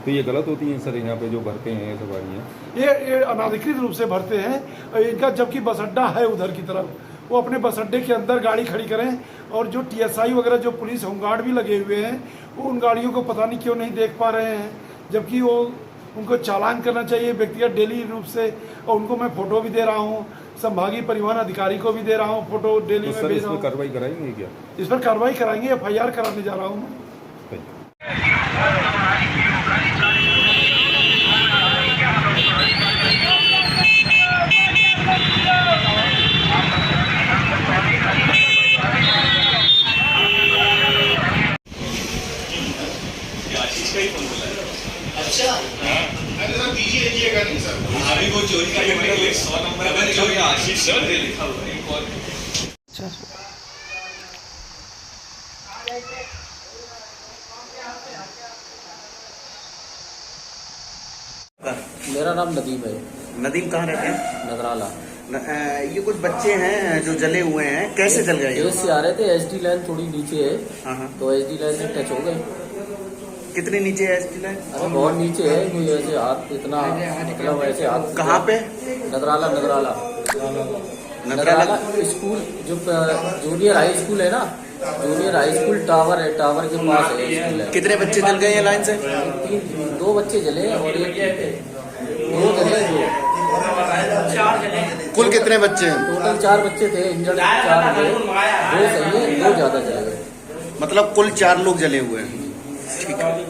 तो ये गलत होती हैं सर यहाँ पे जो भरते हैं सवारियाँ? ये अनाधिकृत रूप से भरते हैं इनका, जबकि बस अड्डा है उधर की तरफ, वो अपने बस अड्डे के अंदर गाड़ी खड़ी करें। और जो TSI वगैरह जो पुलिस होमगार्ड भी लगे हुए हैं, वो उन गाड़ियों को पता नहीं क्यों नहीं देख पा रहे हैं, जबकि वो उनको चालान करना चाहिए व्यक्तिगत डेली रूप से। और उनको मैं फ़ोटो भी दे रहा हूँ, संभागीय परिवहन अधिकारी को भी दे रहा हूँ फ़ोटो डेली में भेज रहा हूँ। कार्रवाई कराएंगे क्या? इस पर कार्रवाई कराएंगे, FIR कराने जा रहा हूँ मैं। अच्छा, दीजिएगा नहीं सर, अभी वो चोरी का 100 नंबर चोरी आशीष सर लिखा हुआ है। मेरा नाम नदीम है। नदीम कहाँ रहते हैं? नगराला। ये कुछ बच्चे हैं जो जले हुए हैं, कैसे जल गए? देश से आ रहे थे, SD लाइन थोड़ी नीचे है, तो SD लाइन से टच हो गए। कितने नीचे है SD लाइन? अरे बहुत नीचे है, कोई ऐसे हाथ इतना, मतलब ऐसे हाथ। कहाँ पे? नगराला। नगराला स्कूल जो जूनियर हाई स्कूल है ना, जूनियर हाई स्कूल टावर है, टावर के पास है स्कूल है। कितने बच्चे जल गए हैं लाइन से? 2 बच्चे जले और 2 जले। कुल कितने बच्चे हैं? टोटल 4 बच्चे थे, इंजर्ड 4 थे, 2 सही है, 2 ज्यादा जले गए। मतलब कुल 4 लोग जले हुए हैं। ठीक है।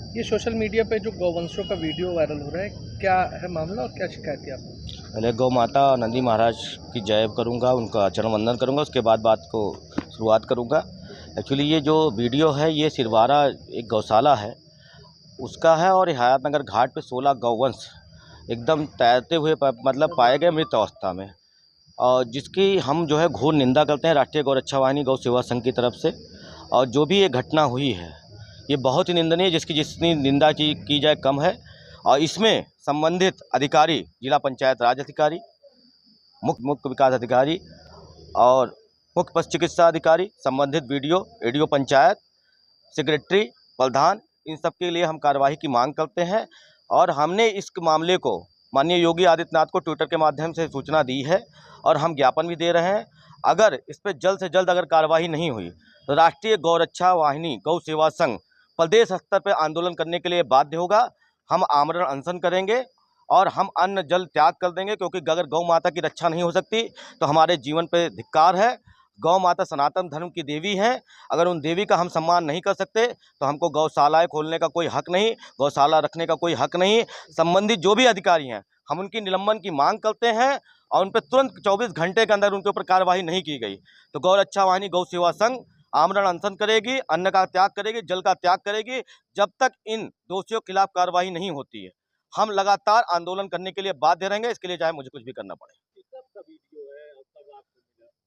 ये सोशल मीडिया पे जो गौवंशों का वीडियो वायरल हो रहा है, क्या है मामला और क्या शिकायत की आपने? पहले गौ माता नंदी महाराज की जय करूंगा, उनका चरण वंदन करूंगा, उसके बाद बात को शुरुआत करूंगा। एक्चुअली ये जो वीडियो है ये सिरवारा एक गौशाला है उसका है, और हयातनगर घाट पे 16 गौवंश एकदम तैरते हुए मतलब पाए गए मृत अवस्था में, और जिसकी हम जो है घोर निंदा करते हैं राष्ट्रीय गौ रक्षा वाहिनी गौ सेवा संघ की तरफ से। और जो भी ये घटना हुई है ये बहुत ही निंदनीय है, जिसकी जितनी निंदा की जाए कम है। और इसमें संबंधित अधिकारी, जिला पंचायत राज अधिकारी, मुख्य विकास अधिकारी और मुख्य पशु चिकित्सा अधिकारी, संबंधित एडीओ पंचायत, सेक्रेटरी, प्रधान, इन सब के लिए हम कार्रवाई की मांग करते हैं। और हमने इस मामले को माननीय योगी आदित्यनाथ को ट्विटर के माध्यम से सूचना दी है और हम ज्ञापन भी दे रहे हैं। अगर इस पर जल्द से जल्द अगर कार्रवाई नहीं हुई तो राष्ट्रीय गौ रक्षा वाहिनी गौ सेवा संघ प्रदेश स्तर पर आंदोलन करने के लिए बाध्य होगा। हम आमरण अनशन करेंगे और हम अन्न जल त्याग कर देंगे, क्योंकि अगर गौ माता की रक्षा नहीं हो सकती तो हमारे जीवन पे धिक्कार है। गौ माता सनातन धर्म की देवी है, अगर उन देवी का हम सम्मान नहीं कर सकते तो हमको गौशालाएं खोलने का कोई हक नहीं, गौशाला रखने का कोई हक नहीं। संबंधित जो भी अधिकारी हैं हम उनकी निलंबन की मांग करते हैं और उन पर तुरंत 24 घंटे के अंदर उनके ऊपर कार्रवाई नहीं की गई तो गौ रक्षा वाहिनी गौ सेवा संघ आमरण अनशन करेगी, अन्न का त्याग करेगी, जल का त्याग करेगी, जब तक इन दोषियों के खिलाफ कार्रवाई नहीं होती है। हम लगातार आंदोलन करने के लिए बाध्य रहेंगे, इसके लिए चाहे मुझे कुछ भी करना पड़े।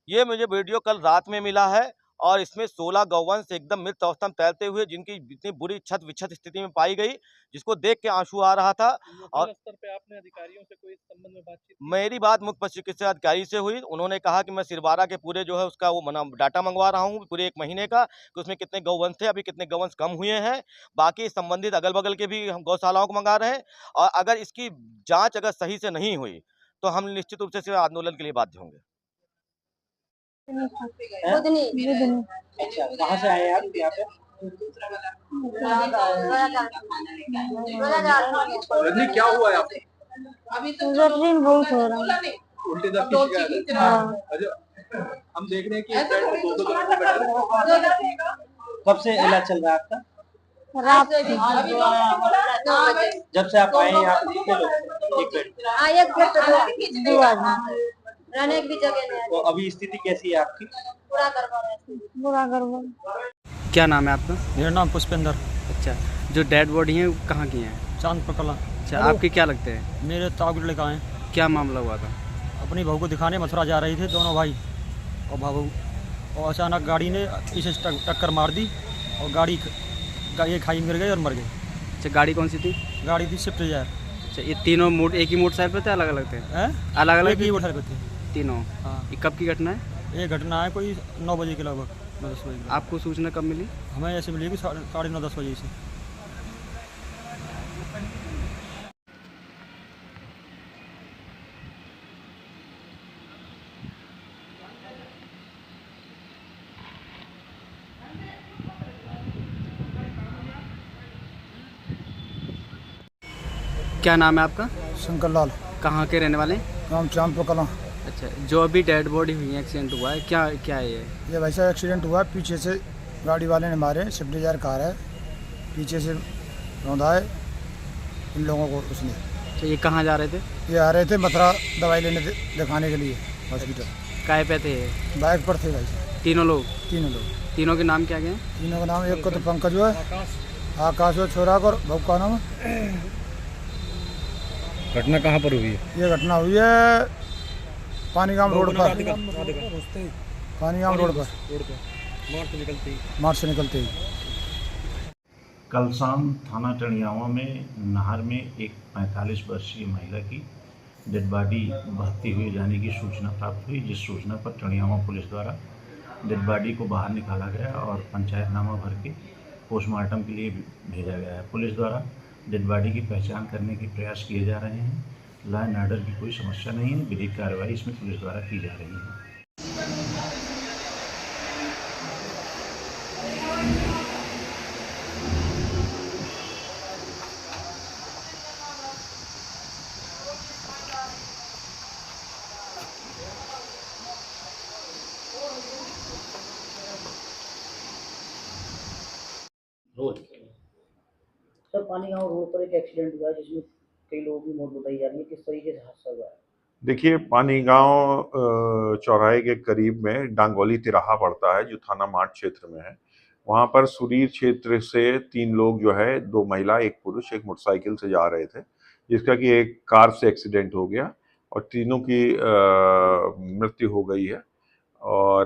ये मुझे वीडियो कल रात में मिला है और इसमें 16 गौवंश एकदम मृत अवस्था में तैरते हुए, जिनकी इतनी बुरी क्षत विक्षत स्थिति में पाई गई, जिसको देख के आंसू आ रहा था। और स्तर पे आपने अधिकारियों से कोई इस संबंध में बातचीत? मेरी बात मुख्य पशु चिकित्सा अधिकारी से हुई। उन्होंने कहा कि मैं सिरवारा के पूरे जो है उसका वो डाटा मंगवा रहा हूँ पूरे 1 महीने का, कि उसमें कितने गौवंश थे, अभी कितने गौवंश कम हुए हैं। बाकी संबंधित अगल बगल के भी हम गौशालाओं को मंगा रहे हैं, और अगर इसकी जाँच अगर सही से नहीं हुई तो हम निश्चित रूप से आंदोलन के लिए बाध्य होंगे। अच्छा, कहाँ से आए आप यहाँ पे? रजनी, क्या हुआ है आपको? अभी तो बहुत हो रहा है, उल्टी दर्द की शिकायत है। अच्छा, हम देख रहे हैं कि कब से इलाज चल रहा है आपका? रात जब से आप आए हैं यहाँ पे कितने लोग? एक बेड 2 आदमी, रहने की भी जगह नहीं। तो अभी स्थिति कैसी है आपकी? पूरा गड़बड़। क्या नाम है आपका? मेरा नाम पुष्पेंद्र। अच्छा, जो डेड बॉडी है वो कहाँ की हैं? चांदपुर कला। अच्छा, आपके क्या लगते हैं? मेरे ताऊ के लड़का हैं। क्या मामला हुआ था? अपनी बहू को दिखाने मथुरा जा रहे थे दोनों भाई और बहू, और अचानक गाड़ी ने पीछे टक्कर मार दी और गाड़ी खाई में गिर गई और मर गई। अच्छा, गाड़ी कौन सी थी? गाड़ी थी स्विफ्ट डिजायर। अच्छा, ये तीनों एक ही मोटरसाइकिल पे थे, अलग अलग थे? अलग अलग ही मोटरसाइकिल पे थे तीनों। हाँ। ये कब की घटना है? ये घटना है कोई 9 बजे के लगभग, 9-10 बजे। आपको सूचना कब मिली? हमें ऐसे मिली कि 9:30-10 बजे से। क्या नाम है आपका? शंकर लाल। कहाँ के रहने वाले हैं? गाँव चांदपुर कला। अच्छा, जो अभी डेड बॉडी हुई है, एक्सीडेंट हुआ है, क्या है ये वैसा एक्सीडेंट हुआ है, पीछे से गाड़ी वाले ने मारे, स्विफ्ट डिजायर कार है, पीछे से रौंदा है इन लोगों को उसने। अच्छा, ये कहाँ जा रहे थे? ये आ रहे थे मथुरा दवाई लेने दिखाने के लिए हॉस्पिटल। काय पे थे? बाइक पर थे भाई। तीनों लोग? तीनों के नाम क्या क्या हैं? तीनों का नाम, एक को तो पंकज है, आकाश है छोरा और बहू का नाम है। घटना कहाँ पर हुई है? ये घटना हुई है पानीगाम रोड पर, पानीगाम रोड पर मार्च से निकलते ही। कल शाम थाना टणियावा में नहर में एक 45 वर्षीय महिला की डेड बॉडी बहती हुई जाने की सूचना प्राप्त हुई, जिस सूचना पर टणियावा पुलिस द्वारा डेड बॉडी को बाहर निकाला गया और पंचायतनामा भर के पोस्टमार्टम के लिए भेजा गया है। पुलिस द्वारा डेड बॉडी की पहचान करने के प्रयास किए जा रहे हैं। लॉ एंड ऑर्डर की कोई समस्या नहीं है, विधिक कार्रवाई इसमें पुलिस द्वारा की जा रही है। पानी गांव रोड पर एक एक्सीडेंट हुआ है जिसमें कई लोगों की मौत बताई जा रही है, किस तरीके से हादसा हुआ है? देखिए, पानी गांव चौराहे के करीब में डांगोली तिराहा पड़ता है जो थाना मार्ट क्षेत्र में है। वहां पर सुरीर क्षेत्र से 3 लोग जो है, 2 महिला 1 पुरुष एक मोटरसाइकिल से जा रहे थे, जिसका कि एक कार से एक्सीडेंट हो गया और तीनों की मृत्यु हो गई है। और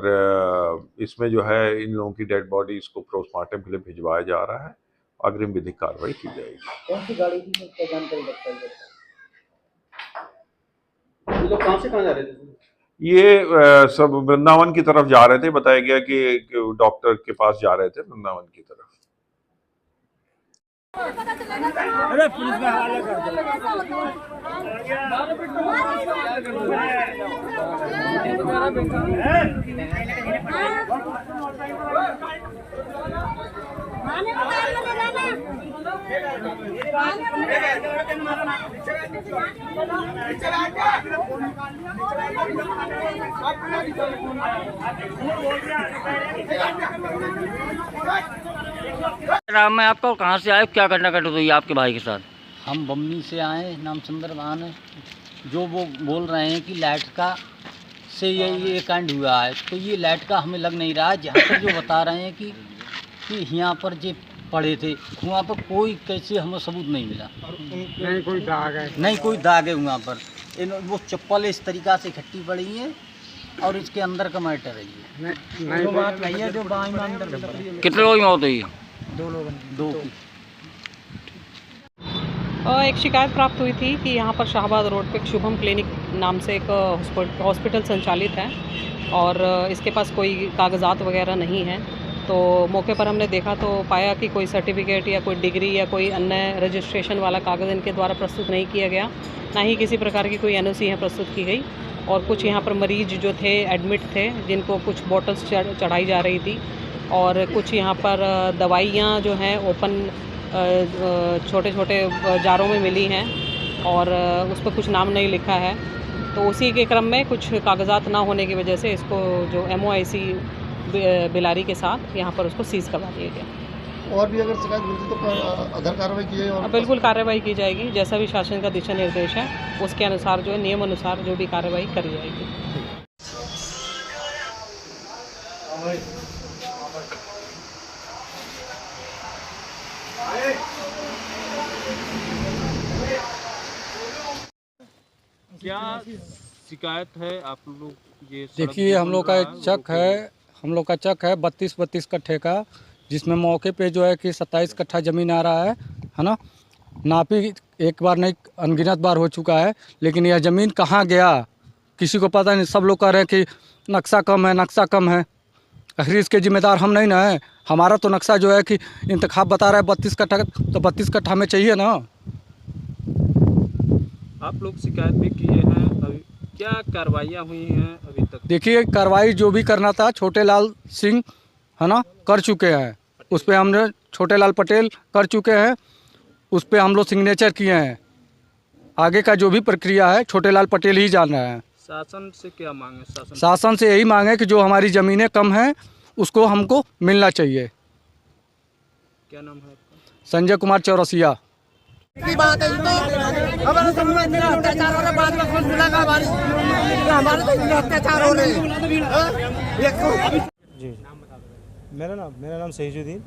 इसमें जो है इन लोगों की डेड बॉडी इसको पोस्टमार्टम के लिए भिजवाया जा रहा है। अग्रिम विधिक कार्रवाई की जाएगी। कौन सी गाड़ी थी, क्या जानकारी बताई जाए? ये लोग कहाँ से कहाँ जा रहे थे? ये सब वृंदावन की तरफ जा रहे थे। बताया गया कि डॉक्टर के पास जा रहे थे वृंदावन की तरफ। अरे पुलिस में हवाले कर राम, मैं आपको कहाँ से आए, क्या घटना घटित हुई आपके भाई के साथ? हम बमनी से आए, नाम चंद्रभान है। जो वो बोल रहे हैं कि लाइट का से ये कांड हुआ है, तो ये लाइट का हमें लग नहीं रहा है। जहाँ पर जो बता रहे हैं कि यहाँ पर जो पड़े थे, वहाँ पर कोई कैसे हमें सबूत नहीं मिला। नहीं कोई दाग है? नहीं कोई दाग है वहाँ पर। वो चप्पल इस तरीक़ा से इकट्ठी पड़ी है और इसके अंदर का मैटर है ये। नहीं बात नहीं है जो बाई में अंदर। कितने लोग मौत हुई? 2 लोगों की। 2 की। एक शिकायत प्राप्त हुई थी कि यहाँ पर शाहबाद रोड पे शुभम क्लिनिक नाम से एक हॉस्पिटल संचालित है और इसके पास कोई कागजात वगैरह नहीं है। तो मौके पर हमने देखा तो पाया कि कोई सर्टिफिकेट या कोई डिग्री या कोई अन्य रजिस्ट्रेशन वाला कागज़ इनके द्वारा प्रस्तुत नहीं किया गया, ना ही किसी प्रकार की कोई एनओसी यहाँ प्रस्तुत की गई। और कुछ यहाँ पर मरीज जो थे एडमिट थे, जिनको कुछ बॉटल्स चढ़ाई जा रही थी और कुछ यहाँ पर दवाइयाँ जो हैं ओपन छोटे छोटे जारों में मिली हैं और उस पर कुछ नाम नहीं लिखा है। तो उसी के क्रम में कुछ कागजात ना होने की वजह से इसको जो MOIC बिलारी के साथ यहाँ पर उसको सीज़ करवा दिया गया। और भी अगर शिकायत मिलती तो अदर कार्रवाई की जाएगी? बिल्कुल कार्रवाई की जाएगी, जैसा भी शासन का दिशा निर्देश है उसके अनुसार जो है नियम अनुसार जो भी कार्रवाई करी जाएगी। क्या शिकायत है आप लोग? ये देखिए, हम लोग का चक है 32 कट्ठे का, जिसमें मौके पे जो है कि 27 कट्ठा ज़मीन आ रहा है ना। नापी एक बार नहीं अनगिनत बार हो चुका है, लेकिन यह ज़मीन कहाँ गया किसी को पता नहीं। सब लोग कह रहे हैं कि नक्शा कम है, नक्शा कम है। आखिर इसके जिम्मेदार हम नहीं ना है। हमारा तो नक्शा जो है कि इंतखाब बता रहा है 32 कट्ठा, तो 32 कट्ठा में चाहिए ना। आप लोग शिकायत भी किए हैं, अभी क्या कार्रवाइयाँ हुई हैं अभी तक? देखिए, कार्रवाई जो भी करना था छोटे लाल सिंह है ना कर चुके हैं। उस पर हमने छोटे लाल पटेल कर चुके हैं, उस पर हम लोग सिग्नेचर किए हैं। आगे का जो भी प्रक्रिया है छोटे लाल पटेल ही जान रहे हैं। शासन से क्या मांगे? शासन से यही मांगे कि जो हमारी ज़मीनें कम हैं उसको हमको मिलना चाहिए। क्या नाम है आपका? संजय कुमार चौरसिया। की बात है तो हमारे सामने इतना अत्याचार हो रहा है, बाद में फोन मिलेगा हमारे तो इतना अत्याचार हो रहे हैं। जी, मेरा नाम शहीजुद्दीन।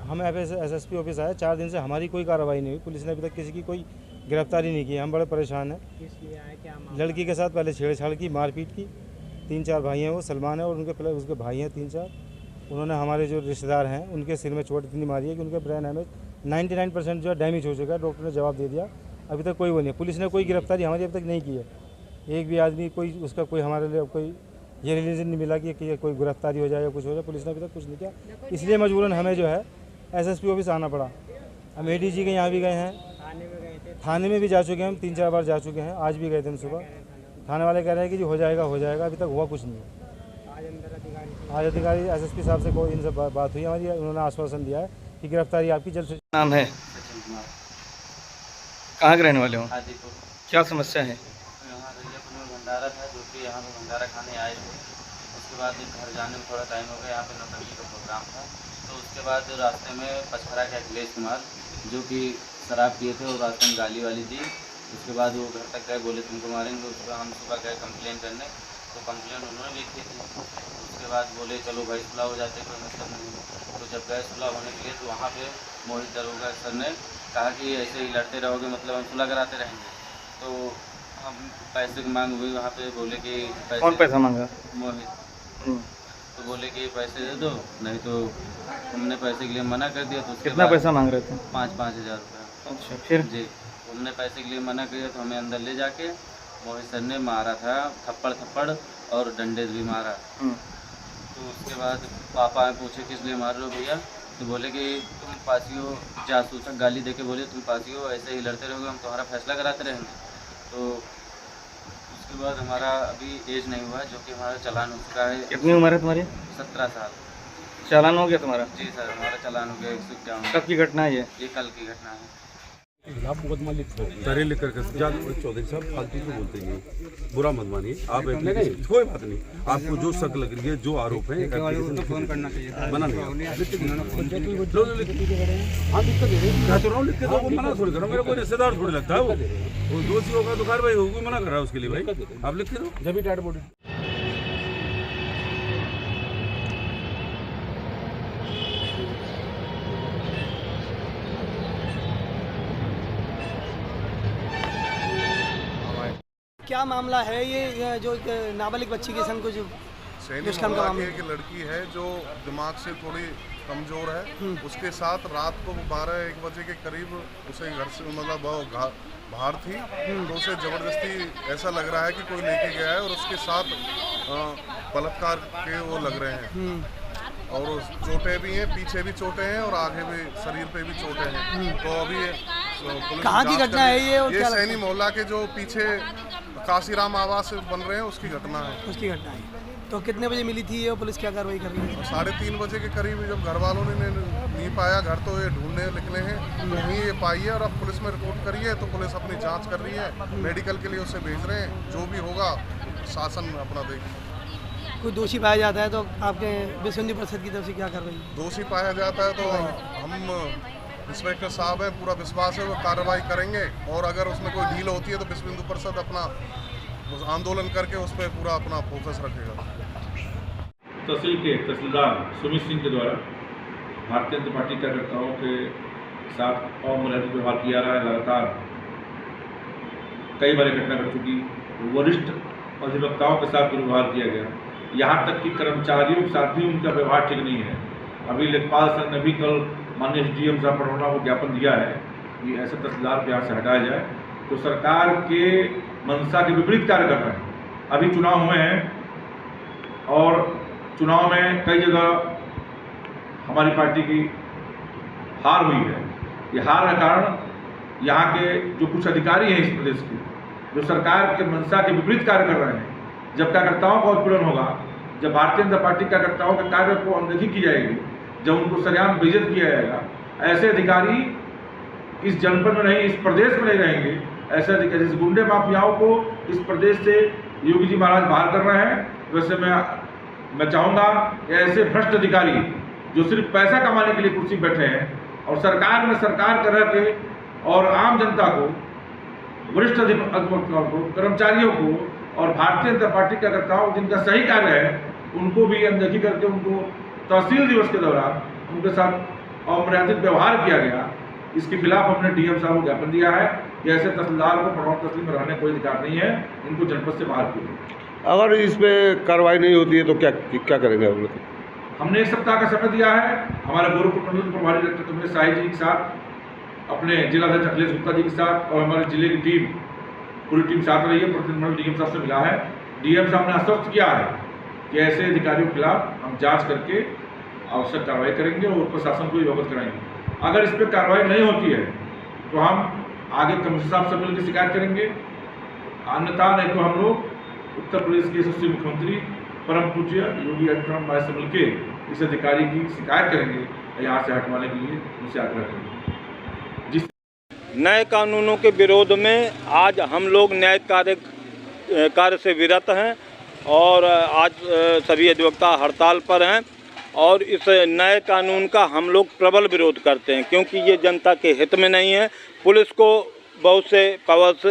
हम SSP ऑफिस आए। 4 दिन से हमारी कोई कार्रवाई नहीं हुई। पुलिस ने अभी तक किसी की कोई गिरफ्तारी नहीं की। हम बड़े परेशान हैं। लड़की के साथ पहले छेड़छाड़ की, मारपीट की। 3-4 भाई हैं, वो सलमान है और उसके भाई हैं 3-4। उन्होंने हमारे जो रिश्तेदार हैं उनके सिर में चोट इतनी मारी है कि उनके ब्रेन डैमेज 99% जो है डैमेज हो चुका है। डॉक्टर ने जवाब दे दिया, अभी तक कोई वो नहीं है। पुलिस ने कोई गिरफ्तारी हमारी अभी तक नहीं की है। एक भी आदमी कोई उसका कोई हमारे लिए कोई ये रिलीजन नहीं मिला कि कोई गिरफ्तारी हो जाए या कुछ हो जाए। पुलिस ने अभी तक कुछ नहीं किया, इसलिए मजबूरन हमें जो है SSP ऑफिस आना पड़ा। हम ADG के यहाँ भी गए हैं, थाने में भी जा चुके हैं। हम 3-4 बार जा चुके हैं, आज भी गए थे हम सुबह। थाने वाले कह रहे हैं कि जो हो जाएगा, अभी तक हुआ कुछ नहीं है। आज अधिकारी SSP साहब से कोई इनसे बात हुई हमारी, उन्होंने आश्वासन दिया है कि गिरफ्तारी आपकी जल्द से। नाम है? कहाँ के रहने वाले हो? क्या समस्या है? यहाँ रैयापुर में भंडारा था, जो कि यहाँ पे भंडारा खाने आए थे। उसके बाद घर जाने में थोड़ा टाइम हो गया, यहाँ पे नौकरी का प्रोग्राम था। तो उसके बाद रास्ते में पचहरा के अखिलेश कुमार जो कि शराब पिए थे और रास्ते में गाली वाली दी। उसके बाद वो घर तक गए, बोले तुमको मारेंगे। उसके बाद हम सुबह गए कंप्लेन करने, तो कंप्लेन उन्होंने लिखी थी। उसके बाद बोले चलो भाई सुलह हो जाते, कोई मतलब नहीं। तो जब गए सुलह होने के लिए तो वहाँ पे मोहित दरोगा सर ने कहा कि ऐसे ही लड़ते रहोगे मतलब हम सुलह कराते रहेंगे। तो हम पैसे की मांग हुई वहाँ पे, बोले कि पैसे, कौन पैसा मांगा? मोहित। तो बोले कि पैसे दे दो, नहीं तो हमने पैसे के लिए मना कर दिया। तो कितना पैसा मांग रहे थे? 5-5 हज़ार रुपये। अच्छा, फिर? जी, हमने पैसे के लिए मना किया तो हमें अंदर ले जाके मोहित सर ने मारा था, थप्पड़ और डंडे भी मारा। तो उसके बाद पापा ने पूछे किस लिए मार रहे हो भैया, तो बोले कि तुम पासी हो, जासूस। गाली देके बोले तुम पासी हो, ऐसे ही लड़ते रहोगे, हम तुम्हारा फैसला कराते रहेंगे। तो उसके बाद हमारा अभी एज नहीं हुआ, जो कि हमारा चालान हो चुका है। कितनी उम्र है तुम्हारी? 17 साल। चालान हो गया तुम्हारा? जी सर, हमारा चालान हो गया 151। कब की घटना है ये कल की घटना है। मुकदमा लिखकर लेकर चौधरी साहब फालतू को बोलते हैं, बुरा मत मानिए आप, कोई बात नहीं। आपको जो शक लग रही है, जो आरोप है, तो फोन करना चाहिए, मना नहीं। हाँ दिक्कत लिख के दो, वो मना थोड़ी करो, मेरा कोई रिश्तेदार थोड़ी लगता है। वो दोषी होगा तो कार्रवाई होगी, मना कर रहा है उसके लिए भाई, आप लिख के दो। जब भी टाइट बोर्ड क्या मामला है ये जो नाबालिग बच्ची के संग कुछ दुष्कर्म का मामला? एक लड़की है जो दिमाग से थोड़ी कमजोर है, उसके साथ रात को 12-1 बजे के करीब उसे घर से मतलब बाहर थी, तो उसे जबरदस्ती ऐसा लग रहा है कि कोई लेके गया है और उसके साथ बलात्कार के वो लग रहे हैं। और चोटें भी हैं, पीछे भी चोटें हैं और आगे भी शरीर पे भी चोटें हैं। तो अभी कहाँ की घटना है ये सैनी मोहल्ला के जो पीछे काशीराम आवास बन रहे हैं उसकी घटना है। उसकी घटना है। तो कितने बजे मिली थी ये, पुलिस क्या कार्रवाई कर रही है? 3:30 बजे के करीब जब घर वालों ने नहीं पाया घर, तो ये ढूंढने निकले हैं, वहीं ये पाई है और अब पुलिस में रिपोर्ट करी है। तो पुलिस अपनी जांच कर रही है, मेडिकल के लिए उसे भेज रहे हैं। जो भी होगा शासन अपना देखेगा। कोई दोषी पाया जाता है तो आपके विश्व हिंदू परिषद की तरफ से क्या कार्रवाई? दोषी पाया जाता है तो हम इंस्पेक्टर साहब है, पूरा विश्वास है वो कार्रवाई करेंगे। और अगर उसमें कोई ढील होती है तो विश्व हिंदू परिषद अपना आंदोलन करके उस पर पूरा अपना फोकस रखेगा। तहसील के तहसीलदार सुमित सिंह के द्वारा भारतीय जनता पार्टी कार्यकर्ताओं के साथ अमर्यादित व्यवहार किया रहा है। लगातार कई बार घटना घट चुकी, वरिष्ठ अधिवक्ताओं के साथ दुर्व्यवहार किया गया, यहाँ तक कि कर्मचारियों के साथ भी उनका व्यवहार ठीक नहीं है। अभी लेखपाल सर ने भी कल माननीय SDM साहब पटौना को ज्ञापन दिया है कि ऐसे तहसीलदार को यहाँ से हटाया जाए। तो सरकार के मंशा के विपरीत कार्य कर रहे हैं। अभी चुनाव हुए हैं और चुनाव में कई जगह हमारी पार्टी की हार हुई है। ये हार का कारण यहाँ के जो कुछ अधिकारी हैं इस प्रदेश के, जो सरकार के मंशा के विपरीत कार्य कर रहे हैं। जब कार्यकर्ताओं का उत्पीड़न होगा, जब भारतीय जनता पार्टी कार्यकर्ताओं के कार्य को अनदेखी की जाएगी, जब उनको सरेआम बेइज्जत किया जाएगा, ऐसे अधिकारी इस जनपद में नहीं, इस प्रदेश में नहीं रहेंगे। ऐसे अधिकारी, जिस गुंडे माफियाओं को इस प्रदेश से योगी जी महाराज बाहर कर रहे हैं, वैसे मैं चाहूँगा कि ऐसे भ्रष्ट अधिकारी जो सिर्फ पैसा कमाने के लिए कुर्सी बैठे हैं और सरकार में सरकार कर रहे थे और आम जनता को, वरिष्ठ अधिवक्ताओं को, कर्मचारियों को और भारतीय जनता पार्टी कार्यकर्ताओं जिनका सही कार्य है, उनको भी अनदेखी करके उनको तहसील दिवस के दौरान उनके साथ अमर्यादित व्यवहार किया गया। इसके खिलाफ हमने DM साहब को ज्ञापन दिया है कि ऐसे तहसीलदार को पटौन तहसील में रहने कोई अधिकार नहीं है, इनको जनपद से बाहर किया। अगर इस पर कार्रवाई नहीं होती है तो क्या करेंगे हम लोग? हमने 1 सप्ताह का समय दिया है। हमारे गोरखपुर मंडल प्रभारी डॉक्टर तुमने शाही जी के साथ, अपने जिलाध्यक्ष अखिलेश गुप्ता जी के साथ और हमारे जिले की टीम, पूरी टीम साथ रही है। प्रतिनिधिमंडल DM साहब से मिला है। DM साहब ने आश्वस्त किया है कि ऐसे अधिकारियों के खिलाफ हम जांच करके आवश्यक कार्रवाई करेंगे और प्रशासन को भी अवगत कराएंगे। अगर इस पर कार्रवाई नहीं होती है तो हम आगे कमिश्नर साहब से मिलकर शिकायत करेंगे, अन्यथा नहीं तो हम लोग उत्तर प्रदेश के यशस्वी मुख्यमंत्री परम पूज्य योगी आदित्यनाथ से मिलकर इस अधिकारी की शिकायत करेंगे और यहाँ से हटवाने के लिए उनसे आग्रह करेंगे। जिस नए कानूनों के विरोध में आज हम लोग न्यायिक कार्य से विरत हैं और आज सभी अधिवक्ता हड़ताल पर हैं और इस नए कानून का हम लोग प्रबल विरोध करते हैं, क्योंकि ये जनता के हित में नहीं है। पुलिस को बहुत से पावर्स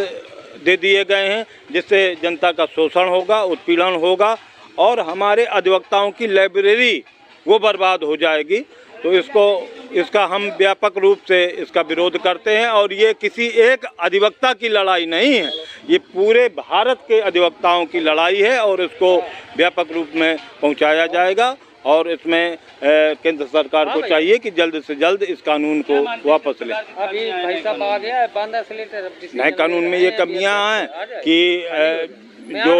दे दिए गए हैं, जिससे जनता का शोषण होगा, उत्पीड़न होगा और हमारे अधिवक्ताओं की लाइब्रेरी वो बर्बाद हो जाएगी। तो इसका हम व्यापक रूप से इसका विरोध करते हैं और ये किसी एक अधिवक्ता की लड़ाई नहीं है, ये पूरे भारत के अधिवक्ताओं की लड़ाई है और इसको व्यापक रूप में पहुंचाया जाएगा। और इसमें केंद्र सरकार को चाहिए कि जल्द से जल्द इस कानून को वापस ले। अभी भाई साहब आ गया 15 से लीटर नए कानून में ये कमियां हैं कि जो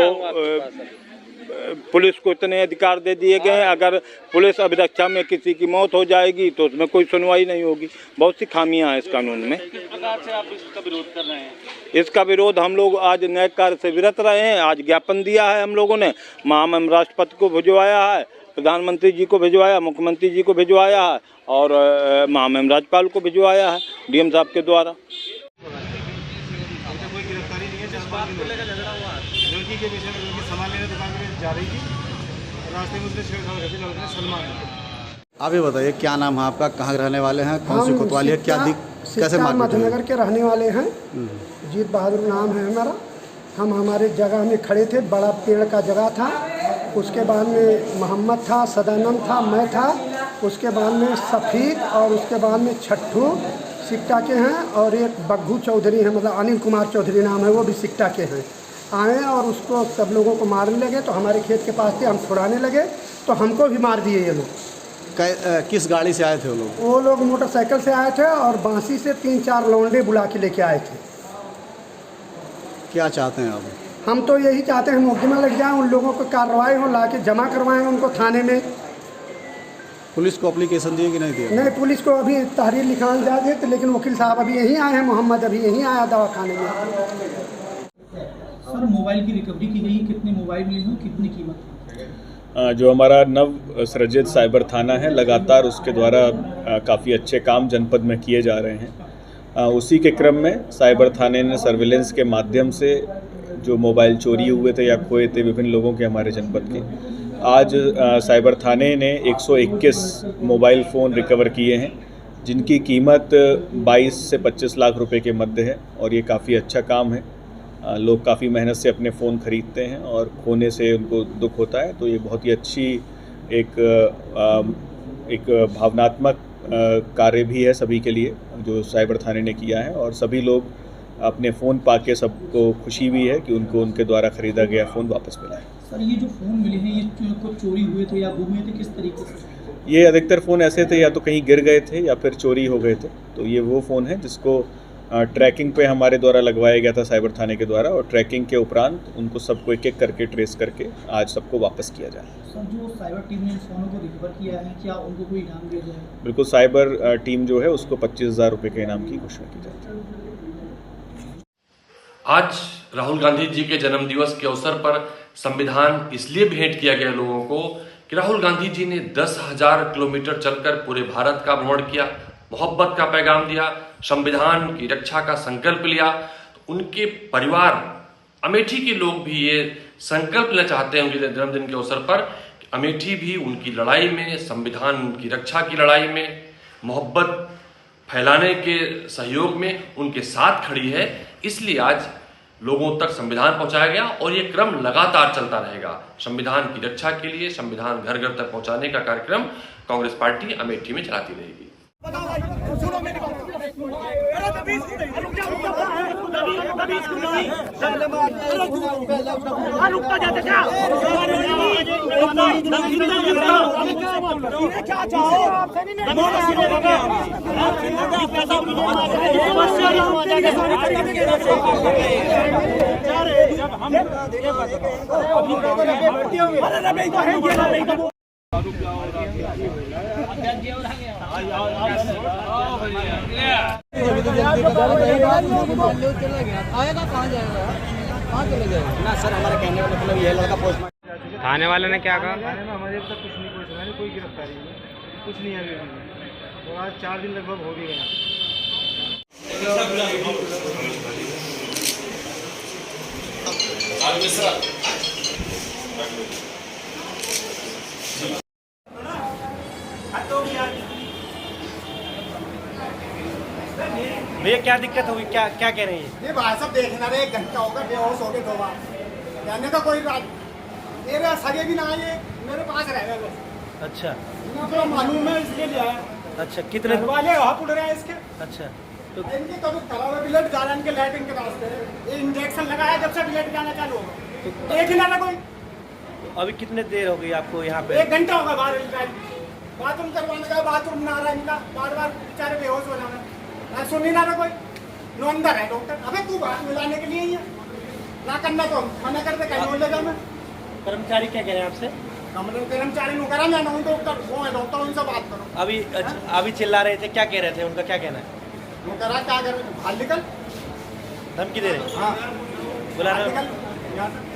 पुलिस को इतने अधिकार दे दिए गए हैं, अगर पुलिस अभिरक्षा में किसी की मौत हो जाएगी तो उसमें कोई सुनवाई नहीं होगी। बहुत सी खामियां हैं इस कानून में। किस प्रकार से आप इसका विरोध कर रहे हैं? इसका विरोध हम लोग आज न्यायिक कार्य से विरत रहे हैं। आज ज्ञापन दिया है हम लोगों ने, महामहिम राष्ट्रपति को भिजवाया है, प्रधानमंत्री जी को भिजवाया, मुख्यमंत्री जी को भिजवाया है और महामहिम राज्यपाल को भिजवाया है डीएम साहब के द्वारा। लड़की के विषय में लड़की सामान लेने दुकान में जा रही थी, रास्ते में उसने छेड़छाड़ कर दी लड़के ने सलमान। आप ये बताइए क्या नाम है आपका, कहाँ के रहने वाले हैं, कौन सी कोतवाली है, क्या कैसे मधुनगर के रहने वाले हैं। जीत बहादुर नाम है हमारा। हम हमारे जगह में खड़े थे, बड़ा पेड़ का जगह था। उसके बाद में मोहम्मद था, सदानंद था, मैं था, उसके बाद में सफ़ीक और उसके बाद में छट्टू सिक्टा के हैं और एक बग्घू चौधरी हैं, मतलब अनिल कुमार चौधरी नाम है, वो भी सिक्टा के हैं। आए और उसको सब लोगों को मारने लगे तो हमारे खेत के पास थे, हम छुड़ाने लगे तो हमको भी मार दिए ये लोग। किस गाड़ी से आए थे वो लोग मोटरसाइकिल से आए थे और बांसी से 3-4 लौंडे बुला के लेके आए थे। क्या चाहते हैं आप? हम तो यही चाहते हैं मुकदमा लग जाए, उन लोगों को कार्रवाई हो, ला के जमा करवाएं उनको थाने में। पुलिस को एप्लीकेशन दिए कि नहीं दिए? नहीं, पुलिस को अभी तहरीर लिखाने जा रहे थे, लेकिन वकील साहब अभी यहीं आए हैं, मोहम्मद अभी यहीं आया दवाखाने में। सर, मोबाइल की रिकवरी की गई, कितने मोबाइल मिले हैं, कितनी कीमत? जो हमारा नव सृजित साइबर थाना है, लगातार उसके द्वारा काफ़ी अच्छे काम जनपद में किए जा रहे हैं। उसी के क्रम में साइबर थाने ने सर्विलेंस के माध्यम से जो मोबाइल चोरी हुए थे या खोए थे विभिन्न लोगों के हमारे जनपद के, आज साइबर थाने ने 121 मोबाइल फ़ोन रिकवर किए हैं, जिनकी कीमत 22 से 25 लाख रुपए के मध्य है। और ये काफ़ी अच्छा काम है। लोग काफ़ी मेहनत से अपने फ़ोन ख़रीदते हैं और खोने से उनको दुख होता है, तो ये बहुत ही अच्छी एक भावनात्मक कार्य भी है सभी के लिए जो साइबर थाने ने किया है। और सभी लोग अपने फ़ोन पाके सबको खुशी भी है कि उनको उनके द्वारा ख़रीदा गया फ़ोन वापस मिला है। सर, ये जो फ़ोन मिले हैं ये कब चोरी हुए थे या गुम हुए थे, किस तरीके से? ये अधिकतर फ़ोन ऐसे थे या तो कहीं गिर गए थे या फिर चोरी हो गए थे। तो ये वो फ़ोन है जिसको ट्रैकिंग पे हमारे द्वारा लगवाया गया था साइबर थाने के द्वारा, और ट्रैकिंग के उपरांत उनको सबको एक एक करके ट्रेस करके आज सबको वापस किया जाए। सर, जो साइबर टीम ने फ़ोनों को रिकवर किया है, क्या उनको कोई इनाम दिया जाए? बिल्कुल, साइबर टीम जो है उसको 25,000 रुपये के इनाम की घोषणा की जाती है। आज राहुल गांधी जी के जन्म दिवस के अवसर पर संविधान इसलिए भेंट किया गया लोगों को कि राहुल गांधी जी ने 10,000 किलोमीटर चलकर पूरे भारत का भ्रमण किया, मोहब्बत का पैगाम दिया, संविधान की रक्षा का संकल्प लिया। तो उनके परिवार अमेठी के लोग भी ये संकल्प लेना चाहते हैं उनके जन्मदिन के अवसर पर कि अमेठी भी उनकी लड़ाई में, संविधान की रक्षा की लड़ाई में, मोहब्बत फैलाने के सहयोग में उनके साथ खड़ी है। इसलिए आज लोगों तक संविधान पहुंचाया गया और ये क्रम लगातार चलता रहेगा। संविधान की रक्षा के लिए संविधान घर घर तक पहुंचाने का कार्यक्रम कांग्रेस पार्टी अमेठी में चलाती रहेगी। आएगा कहाँ जाएगा, कहाँ चले जाएगा ना? सर, हमारे कहने का मतलब ये लड़का पोस्टमार्टम थाने वाले ने क्या कहा? थाने में हमारे तक कुछ नहीं, कोई गिरफ्तारी नहीं, कुछ नहीं है अभी। और आज 4 दिन लगभग हो भी गया। भैया क्या दिक्कत होगी, क्या क्या कह रहे हैं ये भाई साहब देखना रहे, 1 घंटा होगा बेहोश हो गए 2 बार, कहने का कोई बात मेरे सगे भी ना आए, मेरे पास रह गए बस। अच्छा तो मालूम है इसलिए लिया है। अच्छा कितने वाले वहाँ पुड़ रहे हैं इसके। अच्छा तो इनके कभी खराब है, ब्लड जा रहा है इनके लैट्रिन के रास्ते, ये इंजेक्शन लगाया जब से ब्लड जाना चालू होगा, तो देख ना कोई। अभी कितने देर हो गई आपको यहाँ पे? 1 घंटा होगा बाहर बाथरूम करवाने का, बाथरूम ना रहा इनका, बार बार बेचारे बेहोश हो जाना, सुन ही ना रहा कोई। नो अंदर है डॉक्टर, अबे तू बाहर मिलाने के लिए ही है ना, करना तो मना कर दे, कहीं और ले जाओ। मैं कर्मचारी क्या कह रहे हैं आपसे? कर्मचारी नु करा मैं नहीं डॉक्टर, वो है डॉक्टर, उनसे बात करो। अभी चिल्ला रहे थे, क्या कह रहे थे, उनका क्या कहना है? वो करा क्या कर, बाहर निकल, धमकी दे रहे हैं? हाँ बुला रहे निकल यहाँ से।